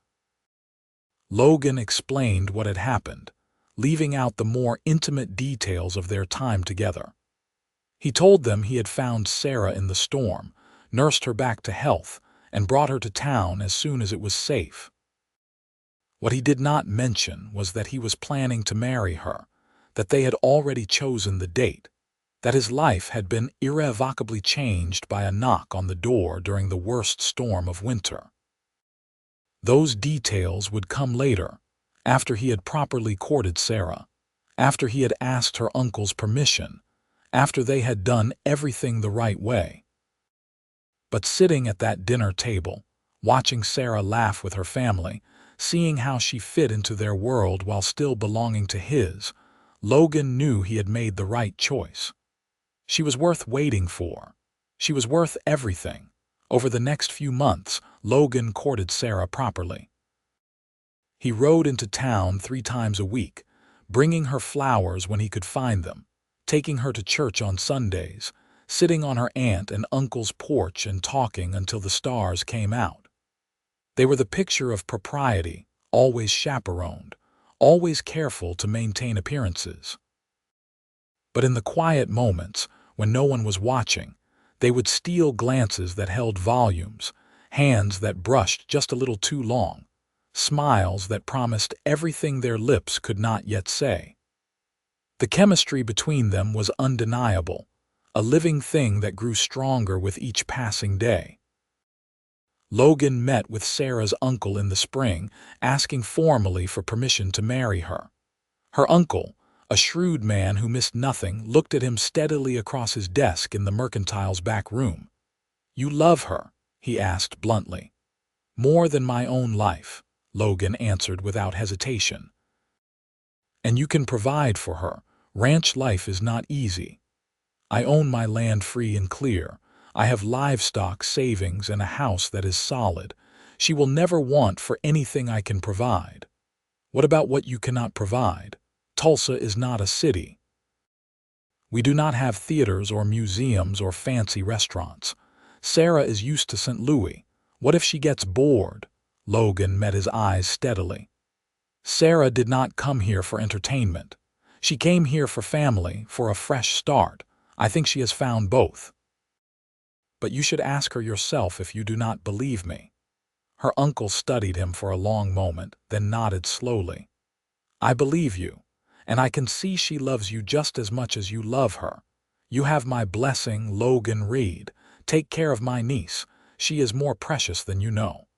Logan explained what had happened, leaving out the more intimate details of their time together. He told them he had found Sarah in the storm, nursed her back to health, and brought her to town as soon as it was safe. What he did not mention was that he was planning to marry her, that they had already chosen the date, that his life had been irrevocably changed by a knock on the door during the worst storm of winter. Those details would come later, after he had properly courted Sarah, after he had asked her uncle's permission, after they had done everything the right way. But sitting at that dinner table, watching Sarah laugh with her family, seeing how she fit into their world while still belonging to his, Logan knew he had made the right choice. She was worth waiting for. She was worth everything. Over the next few months, Logan courted Sarah properly. He rode into town 3 times a week, bringing her flowers when he could find them, taking her to church on Sundays, sitting on her aunt and uncle's porch and talking until the stars came out. They were the picture of propriety, always chaperoned, always careful to maintain appearances. But in the quiet moments, when no one was watching, they would steal glances that held volumes, hands that brushed just a little too long, smiles that promised everything their lips could not yet say. The chemistry between them was undeniable, a living thing that grew stronger with each passing day. Logan met with Sarah's uncle in the spring, asking formally for permission to marry her. Her uncle, a shrewd man who missed nothing, looked at him steadily across his desk in the mercantile's back room. "You love her?" he asked bluntly. "More than my own life," Logan answered without hesitation. "And you can provide for her. Ranch life is not easy. I own my land free and clear. I have livestock, savings, and a house that is solid. She will never want for anything I can provide." "What about what you cannot provide? Tulsa is not a city. We do not have theaters or museums or fancy restaurants. Sarah is used to St. Louis. What if she gets bored?" Logan met his eyes steadily. "Sarah did not come here for entertainment. She came here for family, for a fresh start. I think she has found both. But you should ask her yourself if you do not believe me." Her uncle studied him for a long moment, then nodded slowly. "I believe you, and I can see she loves you just as much as you love her. You have my blessing, Logan Reed. Take care of my niece. She is more precious than you know."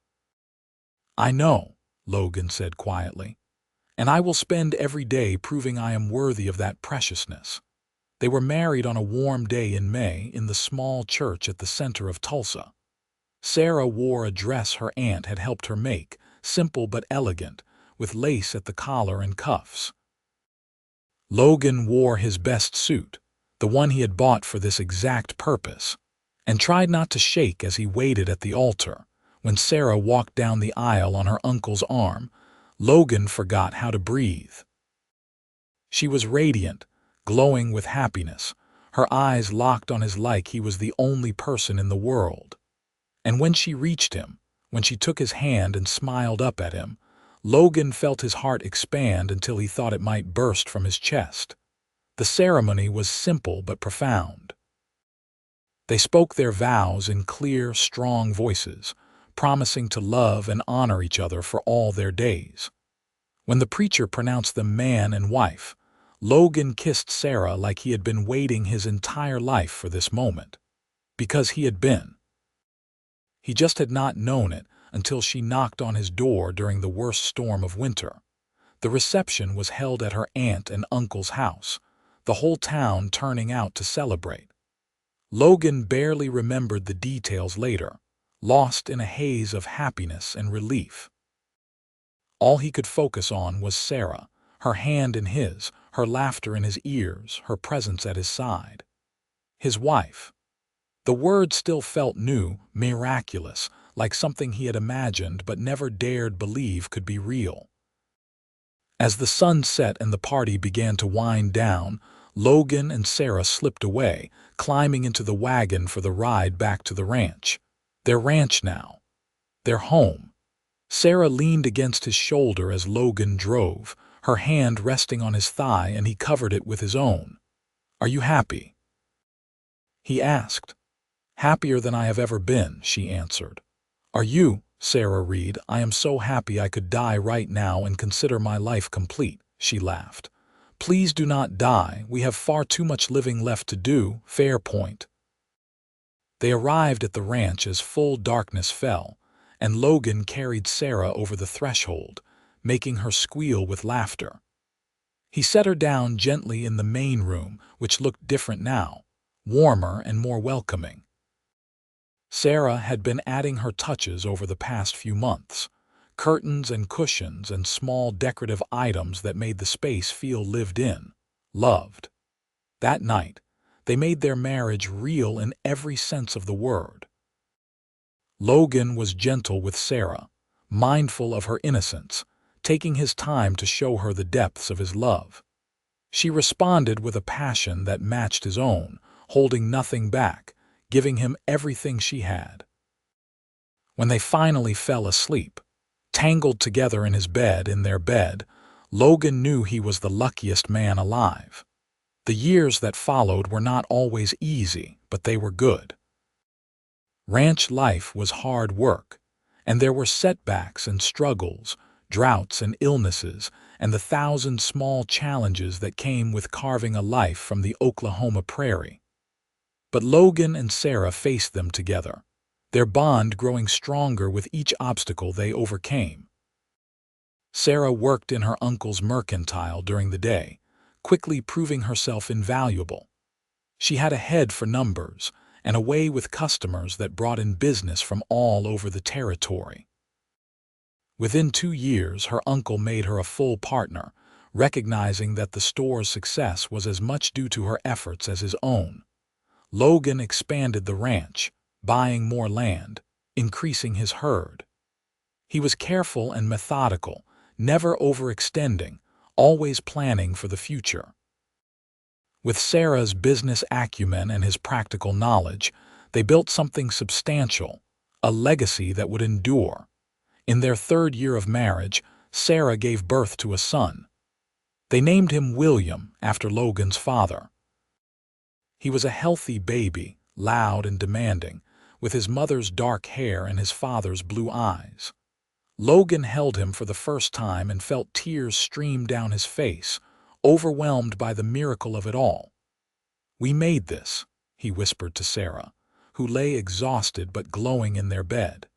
"I know," Logan said quietly, "and I will spend every day proving I am worthy of that preciousness." They were married on a warm day in May in the small church at the center of Tulsa. Sarah wore a dress her aunt had helped her make, simple but elegant, with lace at the collar and cuffs. Logan wore his best suit, the one he had bought for this exact purpose, and tried not to shake as he waited at the altar. When Sarah walked down the aisle on her uncle's arm, Logan forgot how to breathe. She was radiant, glowing with happiness, her eyes locked on his like he was the only person in the world. And when she reached him, when she took his hand and smiled up at him, Logan felt his heart expand until he thought it might burst from his chest. The ceremony was simple but profound. They spoke their vows in clear, strong voices, promising to love and honor each other for all their days. When the preacher pronounced them man and wife, Logan kissed Sarah like he had been waiting his entire life for this moment. Because he had been. He just had not known it until she knocked on his door during the worst storm of winter. The reception was held at her aunt and uncle's house, the whole town turning out to celebrate. Logan barely remembered the details later, lost in a haze of happiness and relief. All he could focus on was Sarah, her hand in his, her laughter in his ears, her presence at his side. His wife. The word still felt new, miraculous, like something he had imagined but never dared believe could be real. As the sun set and the party began to wind down, Logan and Sarah slipped away, climbing into the wagon for the ride back to the ranch. Their ranch now. Their home. Sarah leaned against his shoulder as Logan drove, her hand resting on his thigh, and he covered it with his own. "Are you happy?" he asked. "Happier than I have ever been," she answered. "Are you, Sarah Reed? I am so happy I could die right now and consider my life complete," she laughed. "Please do not die. We have far too much living left to do." Fair point. They arrived at the ranch as full darkness fell, and Logan carried Sarah over the threshold, making her squeal with laughter. He set her down gently in the main room, which looked different now, warmer and more welcoming. Sarah had been adding her touches over the past few months, curtains and cushions and small decorative items that made the space feel lived in, loved. That night, they made their marriage real in every sense of the word. Logan was gentle with Sarah, mindful of her innocence, taking his time to show her the depths of his love. She responded with a passion that matched his own, holding nothing back, giving him everything she had. When they finally fell asleep, tangled together in their bed, Logan knew he was the luckiest man alive. The years that followed were not always easy, but they were good. Ranch life was hard work, and there were setbacks and struggles, droughts and illnesses, and the thousand small challenges that came with carving a life from the Oklahoma prairie. But Logan and Sarah faced them together, their bond growing stronger with each obstacle they overcame. Sarah worked in her uncle's mercantile during the day, quickly proving herself invaluable. She had a head for numbers and a way with customers that brought in business from all over the territory. Within 2 years, her uncle made her a full partner, recognizing that the store's success was as much due to her efforts as his own. Logan expanded the ranch, buying more land, increasing his herd. He was careful and methodical, never overextending, always planning for the future. With Sarah's business acumen and his practical knowledge, they built something substantial, a legacy that would endure. In their 3rd year of marriage, Sarah gave birth to a son. They named him William, after Logan's father. He was a healthy baby, loud and demanding, with his mother's dark hair and his father's blue eyes. Logan held him for the first time and felt tears stream down his face, overwhelmed by the miracle of it all. "We made this," he whispered to Sarah, who lay exhausted but glowing in their bed.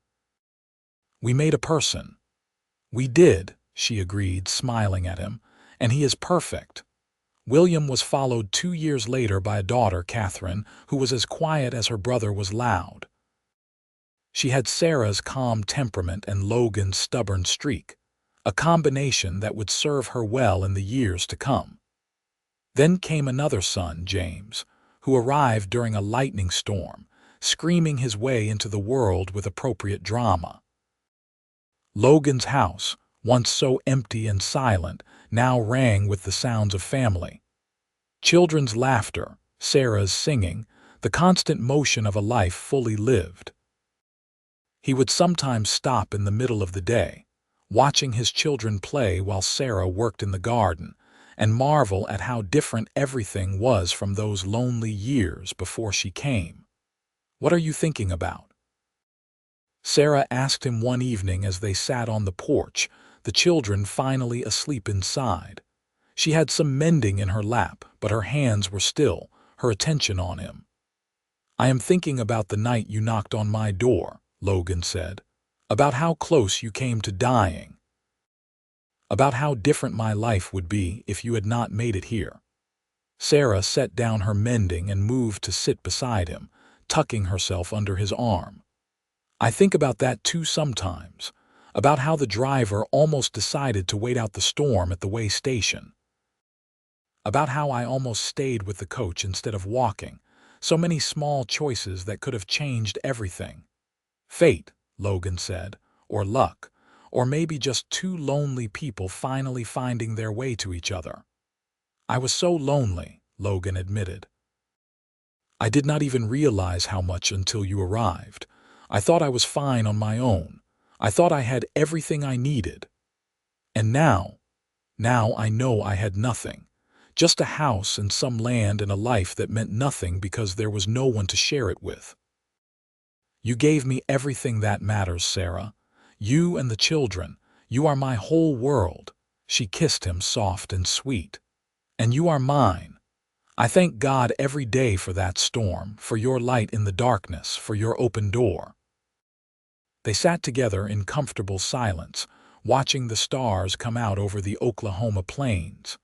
"We made a person." "We did," she agreed, smiling at him, "and he is perfect." William was followed 2 years later by a daughter, Catherine, who was as quiet as her brother was loud. She had Sarah's calm temperament and Logan's stubborn streak, a combination that would serve her well in the years to come. Then came another son, James, who arrived during a lightning storm, screaming his way into the world with appropriate drama. Logan's house, once so empty and silent, now rang with the sounds of family. Children's laughter, Sarah's singing, the constant motion of a life fully lived. He would sometimes stop in the middle of the day, watching his children play while Sarah worked in the garden, and marvel at how different everything was from those lonely years before she came. "What are you thinking about?" Sarah asked him one evening as they sat on the porch, the children finally asleep inside. She had some mending in her lap, but her hands were still, her attention on him. "I am thinking about the night you knocked on my door," Logan said, "about how close you came to dying, about how different my life would be if you had not made it here." Sarah set down her mending and moved to sit beside him, tucking herself under his arm. "I think about that too sometimes, about how the driver almost decided to wait out the storm at the way station, about how I almost stayed with the coach instead of walking, So many small choices that could have changed everything. Fate, Logan said, or luck, or maybe just two lonely people finally finding their way to each other. I was so lonely, Logan admitted. I did not even realize how much until you arrived. I thought I was fine on my own. I thought I had everything I needed. And now I know I had nothing. Just a house and some land and a life that meant nothing because there was no one to share it with. You gave me everything that matters, Sarah. You and the children. You are my whole world. She kissed him soft and sweet. And you are mine. I thank God every day for that storm, for your light in the darkness, for your open door. They sat together in comfortable silence, watching the stars come out over the Oklahoma plains.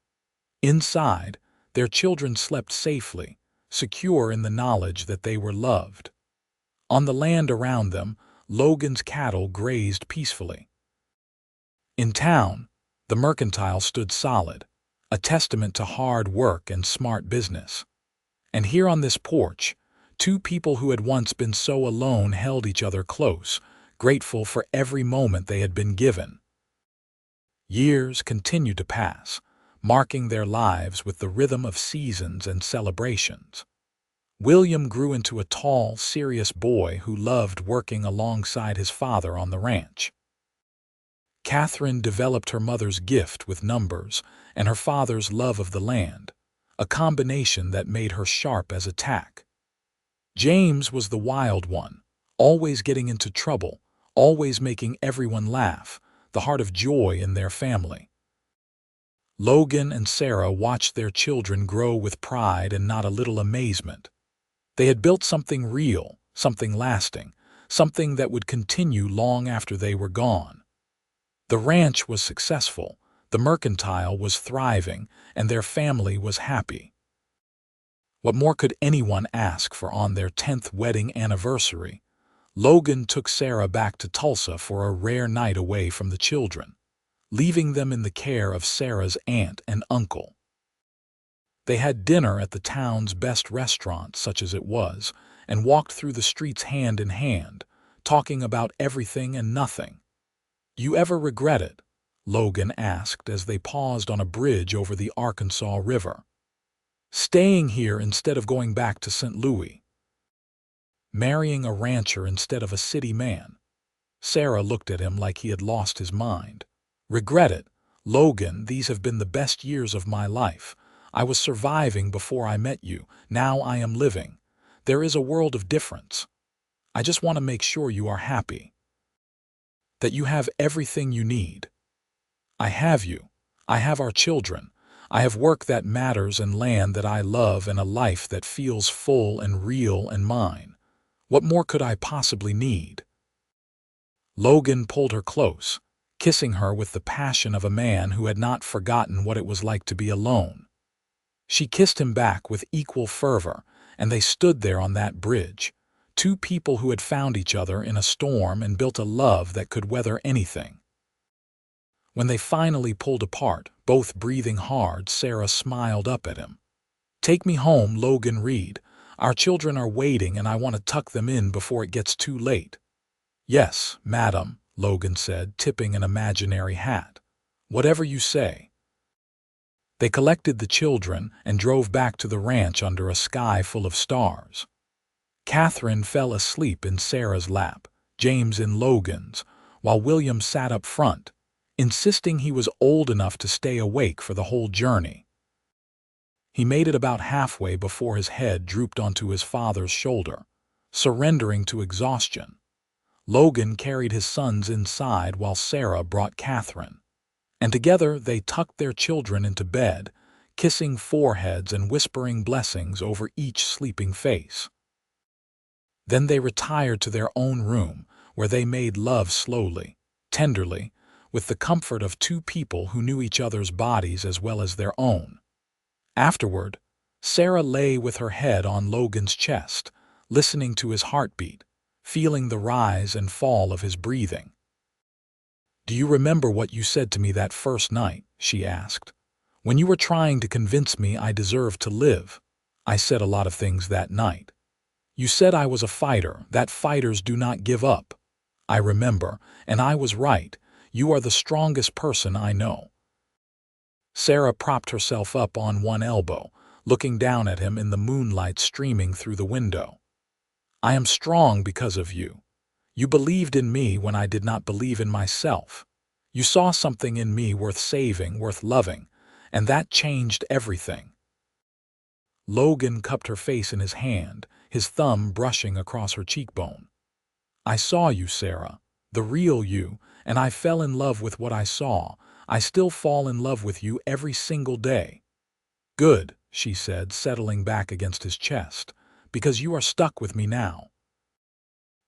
Inside, their children slept safely, secure in the knowledge that they were loved. On the land around them, Logan's cattle grazed peacefully. In town, the mercantile stood solid, a testament to hard work and smart business. And here on this porch, two people who had once been so alone held each other close, grateful for every moment they had been given. Years continued to pass, marking their lives with the rhythm of seasons and celebrations. William grew into a tall, serious boy who loved working alongside his father on the ranch. Catherine developed her mother's gift with numbers and her father's love of the land, a combination that made her sharp as a tack. James was the wild one, always getting into trouble, always making everyone laugh, the heart of joy in their family. Logan and Sarah watched their children grow with pride and not a little amazement. They had built something real, something lasting, something that would continue long after they were gone. The ranch was successful, the mercantile was thriving, and their family was happy. What more could anyone ask for on their 10th wedding anniversary? Logan took Sarah back to Tulsa for a rare night away from the children, leaving them in the care of Sarah's aunt and uncle. They had dinner at the town's best restaurant, such as it was, and walked through the streets hand in hand, talking about everything and nothing. "You ever regret it?" Logan asked as they paused on a bridge over the Arkansas River. "Staying here instead of going back to St. Louis? Marrying a rancher instead of a city man?" Sarah looked at him like he had lost his mind. "Regret it? Logan, these have been the best years of my life. I was surviving before I met you. Now I am living. There is a world of difference. I just want to make sure you are happy. That you have everything you need. I have you. I have our children. I have work that matters and land that I love and a life that feels full and real and mine. What more could I possibly need?" Logan pulled her close, kissing her with the passion of a man who had not forgotten what it was like to be alone. She kissed him back with equal fervor, and they stood there on that bridge, two people who had found each other in a storm and built a love that could weather anything. When they finally pulled apart, both breathing hard, Sarah smiled up at him. "Take me home, Logan Reed. Our children are waiting and I want to tuck them in before it gets too late." "Yes, madam," Logan said, tipping an imaginary hat. "Whatever you say." They collected the children and drove back to the ranch under a sky full of stars. Catherine fell asleep in Sarah's lap, James in Logan's, while William sat up front, insisting he was old enough to stay awake for the whole journey. He made it about halfway before his head drooped onto his father's shoulder, surrendering to exhaustion. Logan carried his sons inside while Sarah brought Catherine, and together they tucked their children into bed, kissing foreheads and whispering blessings over each sleeping face. Then they retired to their own room, where they made love slowly, tenderly, with the comfort of two people who knew each other's bodies as well as their own. Afterward, Sarah lay with her head on Logan's chest, listening to his heartbeat, feeling the rise and fall of his breathing. "Do you remember what you said to me that first night?" she asked. "When you were trying to convince me I deserved to live. I said a lot of things that night. You said I was a fighter, that fighters do not give up. I remember, and I was right. You are the strongest person I know. Sarah propped herself up on one elbow, looking down at him in the moonlight streaming through the window. I am strong because of you. You believed in me when I did not believe in myself. You saw something in me worth saving, worth loving, and that changed everything. Logan cupped her face in his hand, his thumb brushing across her cheekbone. I saw you, Sarah, the real you, and I fell in love with what I saw. I still fall in love with you every single day. Good, she said, settling back against his chest, because you are stuck with me now.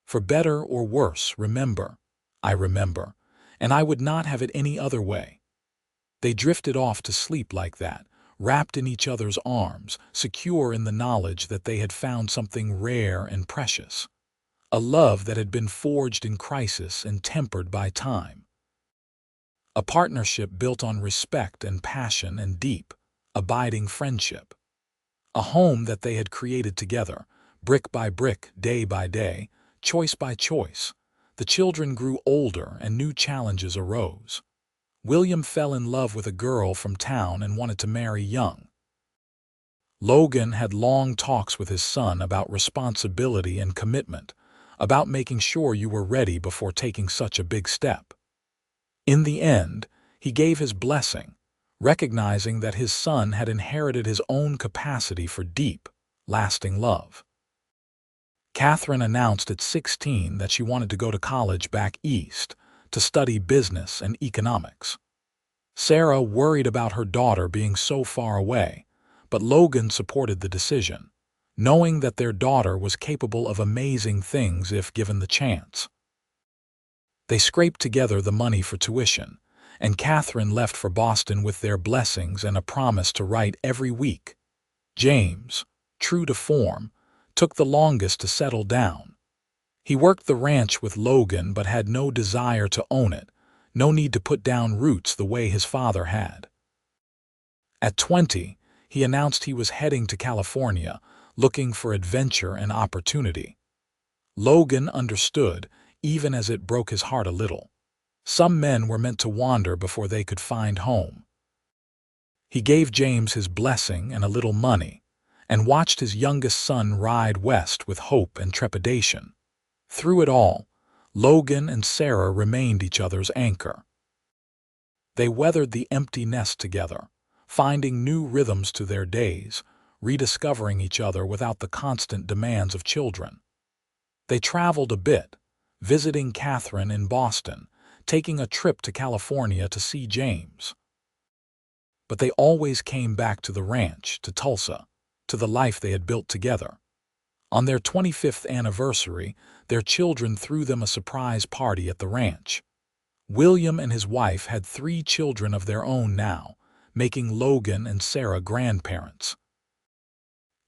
For better or worse, remember. I remember, and I would not have it any other way. They drifted off to sleep like that, wrapped in each other's arms, secure in the knowledge that they had found something rare and precious. A love that had been forged in crisis and tempered by time. A partnership built on respect and passion and deep, abiding friendship. A home that they had created together, brick by brick, day by day, choice by choice. The children grew older and new challenges arose. William fell in love with a girl from town and wanted to marry young. Logan had long talks with his son about responsibility and commitment, about making sure you were ready before taking such a big step. In the end, he gave his blessing, recognizing that his son had inherited his own capacity for deep, lasting love. Catherine announced at 16 that she wanted to go to college back east to study business and economics. Sarah worried about her daughter being so far away, but Logan supported the decision, knowing that their daughter was capable of amazing things if given the chance. They scraped together the money for tuition, and Catherine left for Boston with their blessings and a promise to write every week. James, true to form, took the longest to settle down. He worked the ranch with Logan but had no desire to own it, no need to put down roots the way his father had. At 20, he announced he was heading to California, looking for adventure and opportunity. Logan understood, even as it broke his heart a little. Some men were meant to wander before they could find home. He gave James his blessing and a little money, and watched his youngest son ride west with hope and trepidation. Through it all, Logan and Sarah remained each other's anchor. They weathered the empty nest together, finding new rhythms to their days, rediscovering each other without the constant demands of children. They traveled a bit, visiting Catherine in Boston, taking a trip to California to see James. But they always came back to the ranch, to Tulsa, to the life they had built together. On their 25th anniversary, their children threw them a surprise party at the ranch. William and his wife had 3 children of their own now, making Logan and Sarah grandparents.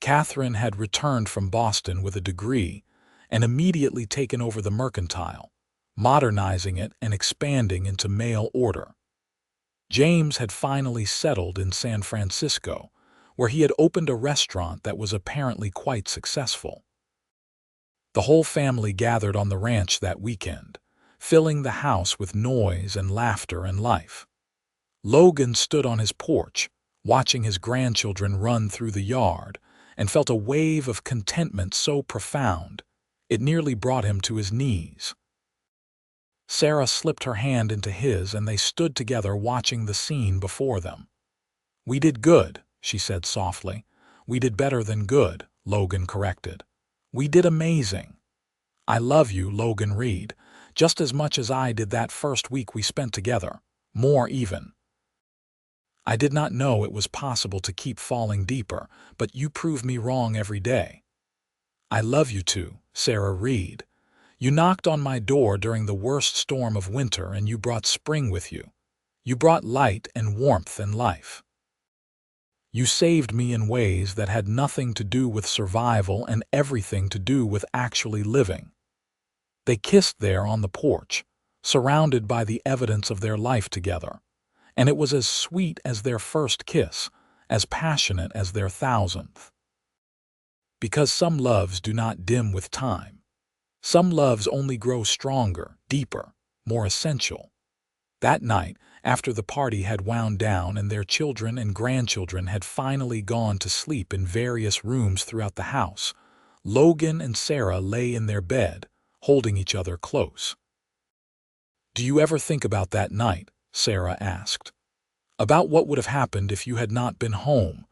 Catherine had returned from Boston with a degree and immediately taken over the mercantile, modernizing it and expanding into mail order. James had finally settled in San Francisco, where he had opened a restaurant that was apparently quite successful. The whole family gathered on the ranch that weekend, filling the house with noise and laughter and life. Logan stood on his porch, watching his grandchildren run through the yard, and felt a wave of contentment so profound, it nearly brought him to his knees. Sarah slipped her hand into his and they stood together watching the scene before them. "We did good," she said softly. "We did better than good," Logan corrected. "We did amazing. I love you, Logan Reed, just as much as I did that first week we spent together, more even. I did not know it was possible to keep falling deeper, but you prove me wrong every day. I love you too, Sarah Reed. You knocked on my door during the worst storm of winter and you brought spring with you. You brought light and warmth and life. You saved me in ways that had nothing to do with survival and everything to do with actually living." They kissed there on the porch, surrounded by the evidence of their life together, and it was as sweet as their first kiss, as passionate as their 1000th. Because some loves do not dim with time. Some loves only grow stronger, deeper, more essential. That night, after the party had wound down and their children and grandchildren had finally gone to sleep in various rooms throughout the house, Logan and Sarah lay in their bed, holding each other close. "Do you ever think about that night?" Sarah asked. "About what would have happened if you had not been home,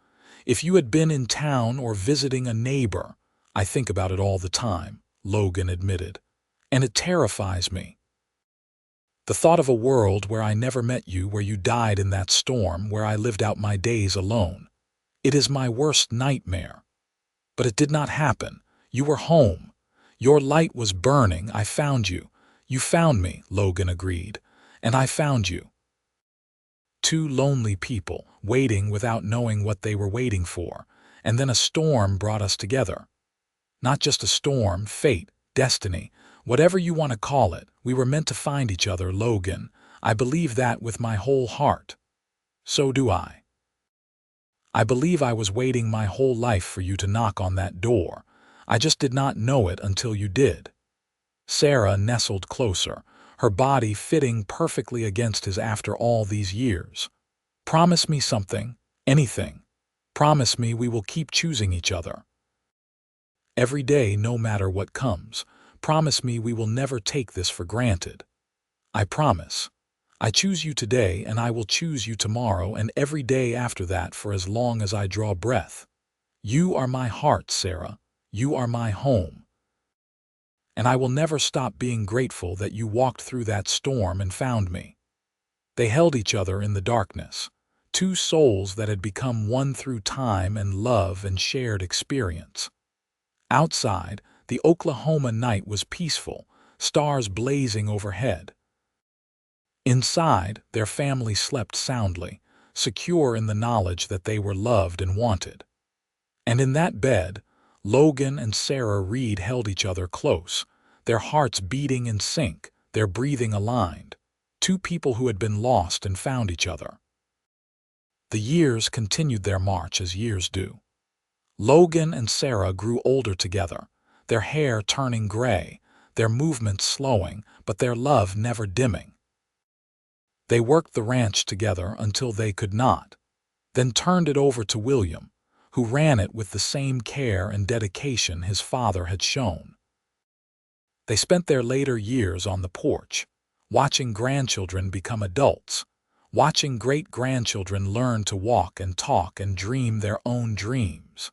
if you had been in town or visiting a neighbor?" "I think about it all the time," Logan admitted, "and it terrifies me. The thought of a world where I never met you, where you died in that storm, where I lived out my days alone. It is my worst nightmare. But it did not happen. You were home. Your light was burning. I found you. You found me," Logan agreed, "and I found you." Two lonely people, waiting without knowing what they were waiting for, and then a storm brought us together. Not just a storm, fate, destiny, whatever you want to call it, we were meant to find each other, Logan. I believe that with my whole heart. So do I. I believe I was waiting my whole life for you to knock on that door. I just did not know it until you did. Sarah nestled closer, her body fitting perfectly against his after all these years. "Promise me something, anything. Promise me we will keep choosing each other. Every day, no matter what comes. Promise me we will never take this for granted. I promise. I choose you today and I will choose you tomorrow and every day after that for as long as I draw breath. You are my heart, Sarah. You are my home. And I will never stop being grateful that you walked through that storm and found me." They held each other in the darkness, two souls that had become one through time and love and shared experience. Outside, the Oklahoma night was peaceful, stars blazing overhead. Inside, their family slept soundly, secure in the knowledge that they were loved and wanted. And in that bed, Logan and Sarah Reed held each other close, their hearts beating in sync, their breathing aligned. Two people who had been lost and found each other. The years continued their march as years do. Logan and Sarah grew older together, their hair turning gray, their movements slowing, but their love never dimming. They worked the ranch together until they could not, then turned it over to William, who ran it with the same care and dedication his father had shown. They spent their later years on the porch, watching grandchildren become adults, watching great-grandchildren learn to walk and talk and dream their own dreams.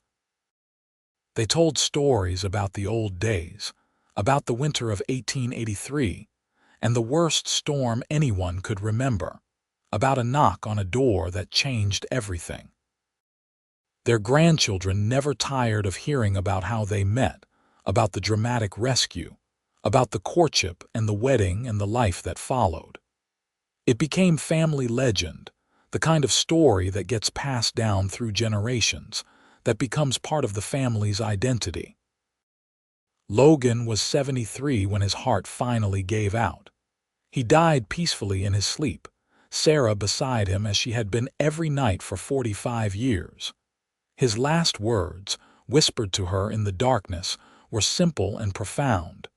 They told stories about the old days, about the winter of 1883, and the worst storm anyone could remember, about a knock on a door that changed everything. Their grandchildren never tired of hearing about how they met, about the dramatic rescue, about the courtship and the wedding and the life that followed. It became family legend, the kind of story that gets passed down through generations, that becomes part of the family's identity. Logan was 73 when his heart finally gave out. He died peacefully in his sleep, Sarah beside him as she had been every night for 45 years. His last words, whispered to her in the darkness, were simple and profound.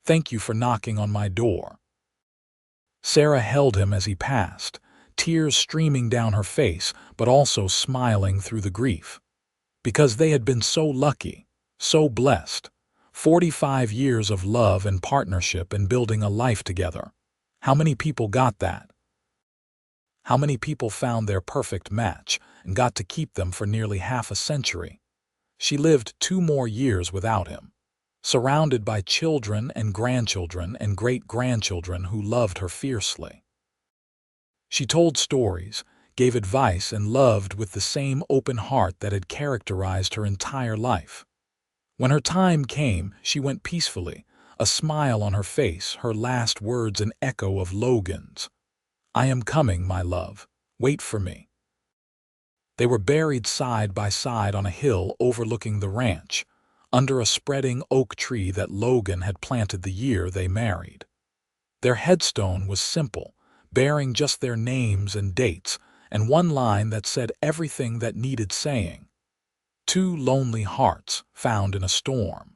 "Thank you for knocking on my door." Sarah held him as he passed, tears streaming down her face, but also smiling through the grief. Because they had been so lucky, so blessed. 45 years of love and partnership and building a life together. How many people got that? How many people found their perfect match and got to keep them for nearly half a century? She lived 2 more years without him, surrounded by children and grandchildren and great-grandchildren who loved her fiercely. She told stories, gave advice, and loved with the same open heart that had characterized her entire life. When her time came, she went peacefully, a smile on her face, her last words an echo of Logan's. "I am coming, my love. Wait for me." They were buried side by side on a hill overlooking the ranch, under a spreading oak tree that Logan had planted the year they married. Their headstone was simple, bearing just their names and dates, and one line that said everything that needed saying. two lonely hearts found in a storm.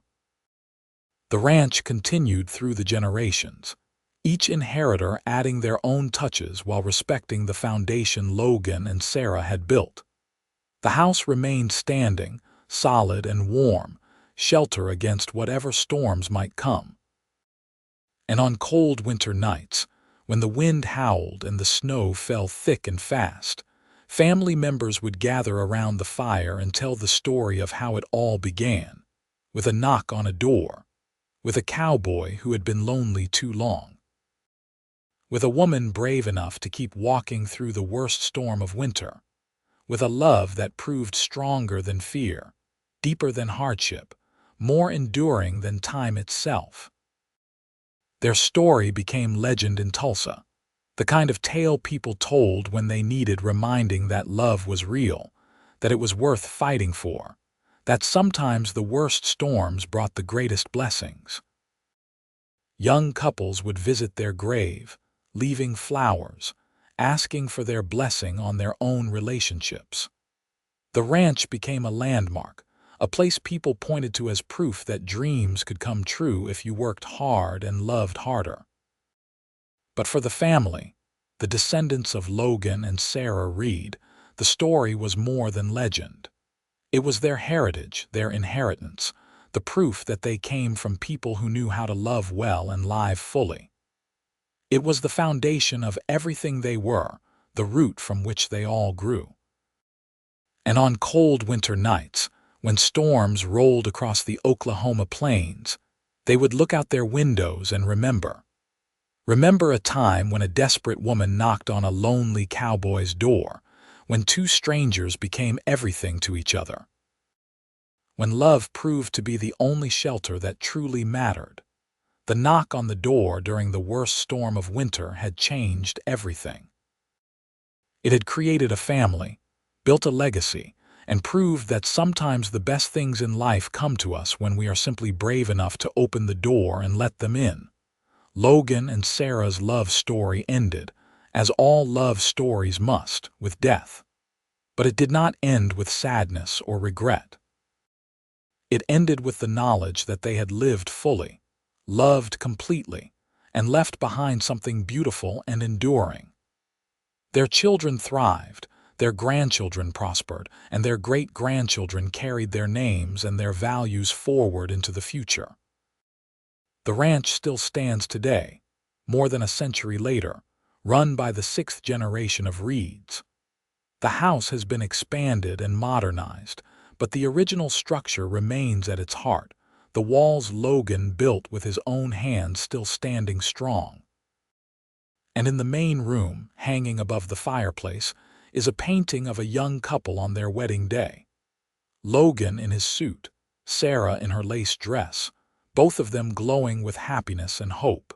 The ranch continued through the generations, each inheritor adding their own touches while respecting the foundation Logan and Sarah had built. The house remained standing, solid and warm, shelter against whatever storms might come. And on cold winter nights, when the wind howled and the snow fell thick and fast, family members would gather around the fire and tell the story of how it all began, with a knock on a door, with a cowboy who had been lonely too long, with a woman brave enough to keep walking through the worst storm of winter, with a love that proved stronger than fear, deeper than hardship, more enduring than time itself. Their story became legend in Tulsa, the kind of tale people told when they needed reminding that love was real, that it was worth fighting for, that sometimes the worst storms brought the greatest blessings. Young couples would visit their grave, leaving flowers, asking for their blessing on their own relationships. The ranch became a landmark, a place people pointed to as proof that dreams could come true if you worked hard and loved harder. But for the family, the descendants of Logan and Sarah Reed, the story was more than legend. It was their heritage, their inheritance, the proof that they came from people who knew how to love well and live fully. It was the foundation of everything they were, the root from which they all grew. And on cold winter nights, when storms rolled across the Oklahoma plains, they would look out their windows and remember a time when a desperate woman knocked on a lonely cowboy's door, when two strangers became everything to each other, when love proved to be the only shelter that truly mattered. The knock on the door during the worst storm of winter had changed everything. It had created a family, built a legacy, and proved that sometimes the best things in life come to us when we are simply brave enough to open the door and let them in. Logan and Sarah's love story ended, as all love stories must, with death. But it did not end with sadness or regret. It ended with the knowledge that they had lived fully, loved completely, and left behind something beautiful and enduring. Their children thrived, their grandchildren prospered, and their great-grandchildren carried their names and their values forward into the future. The ranch still stands today, more than a century later, run by the sixth generation of Reeds. The house has been expanded and modernized, but the original structure remains at its heart, the walls Logan built with his own hands still standing strong. And in the main room, hanging above the fireplace, is a painting of a young couple on their wedding day. Logan in his suit, Sarah in her lace dress, both of them glowing with happiness and hope.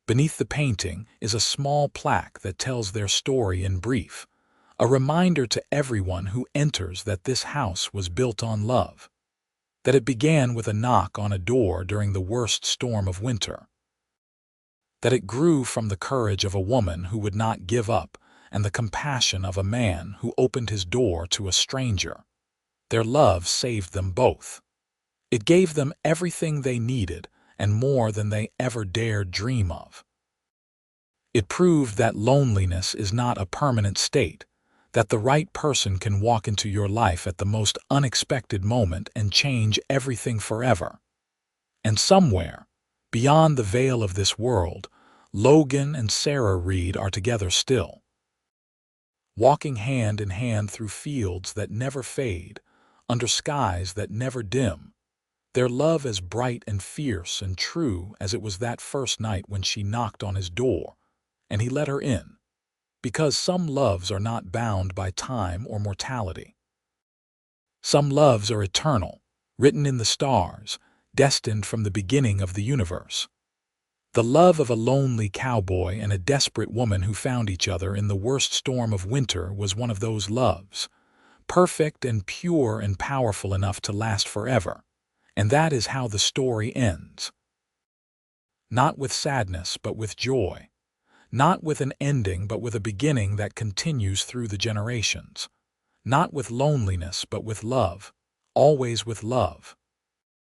Beneath the painting is a small plaque that tells their story in brief, a reminder to everyone who enters that this house was built on love, that it began with a knock on a door during the worst storm of winter, that it grew from the courage of a woman who would not give up and the compassion of a man who opened his door to a stranger. Their love saved them both. It gave them everything they needed and more than they ever dared dream of. It proved that loneliness is not a permanent state, that the right person can walk into your life at the most unexpected moment and change everything forever. And somewhere, beyond the veil of this world, Logan and Sarah Reed are together still, walking hand in hand through fields that never fade, under skies that never dim, their love as bright and fierce and true as it was that first night when she knocked on his door, and he let her in, because some loves are not bound by time or mortality. Some loves are eternal, written in the stars, destined from the beginning of the universe. The love of a lonely cowboy and a desperate woman who found each other in the worst storm of winter was one of those loves, perfect and pure and powerful enough to last forever. And that is how the story ends. Not with sadness, but with joy. Not with an ending, but with a beginning that continues through the generations. Not with loneliness, but with love. Always with love.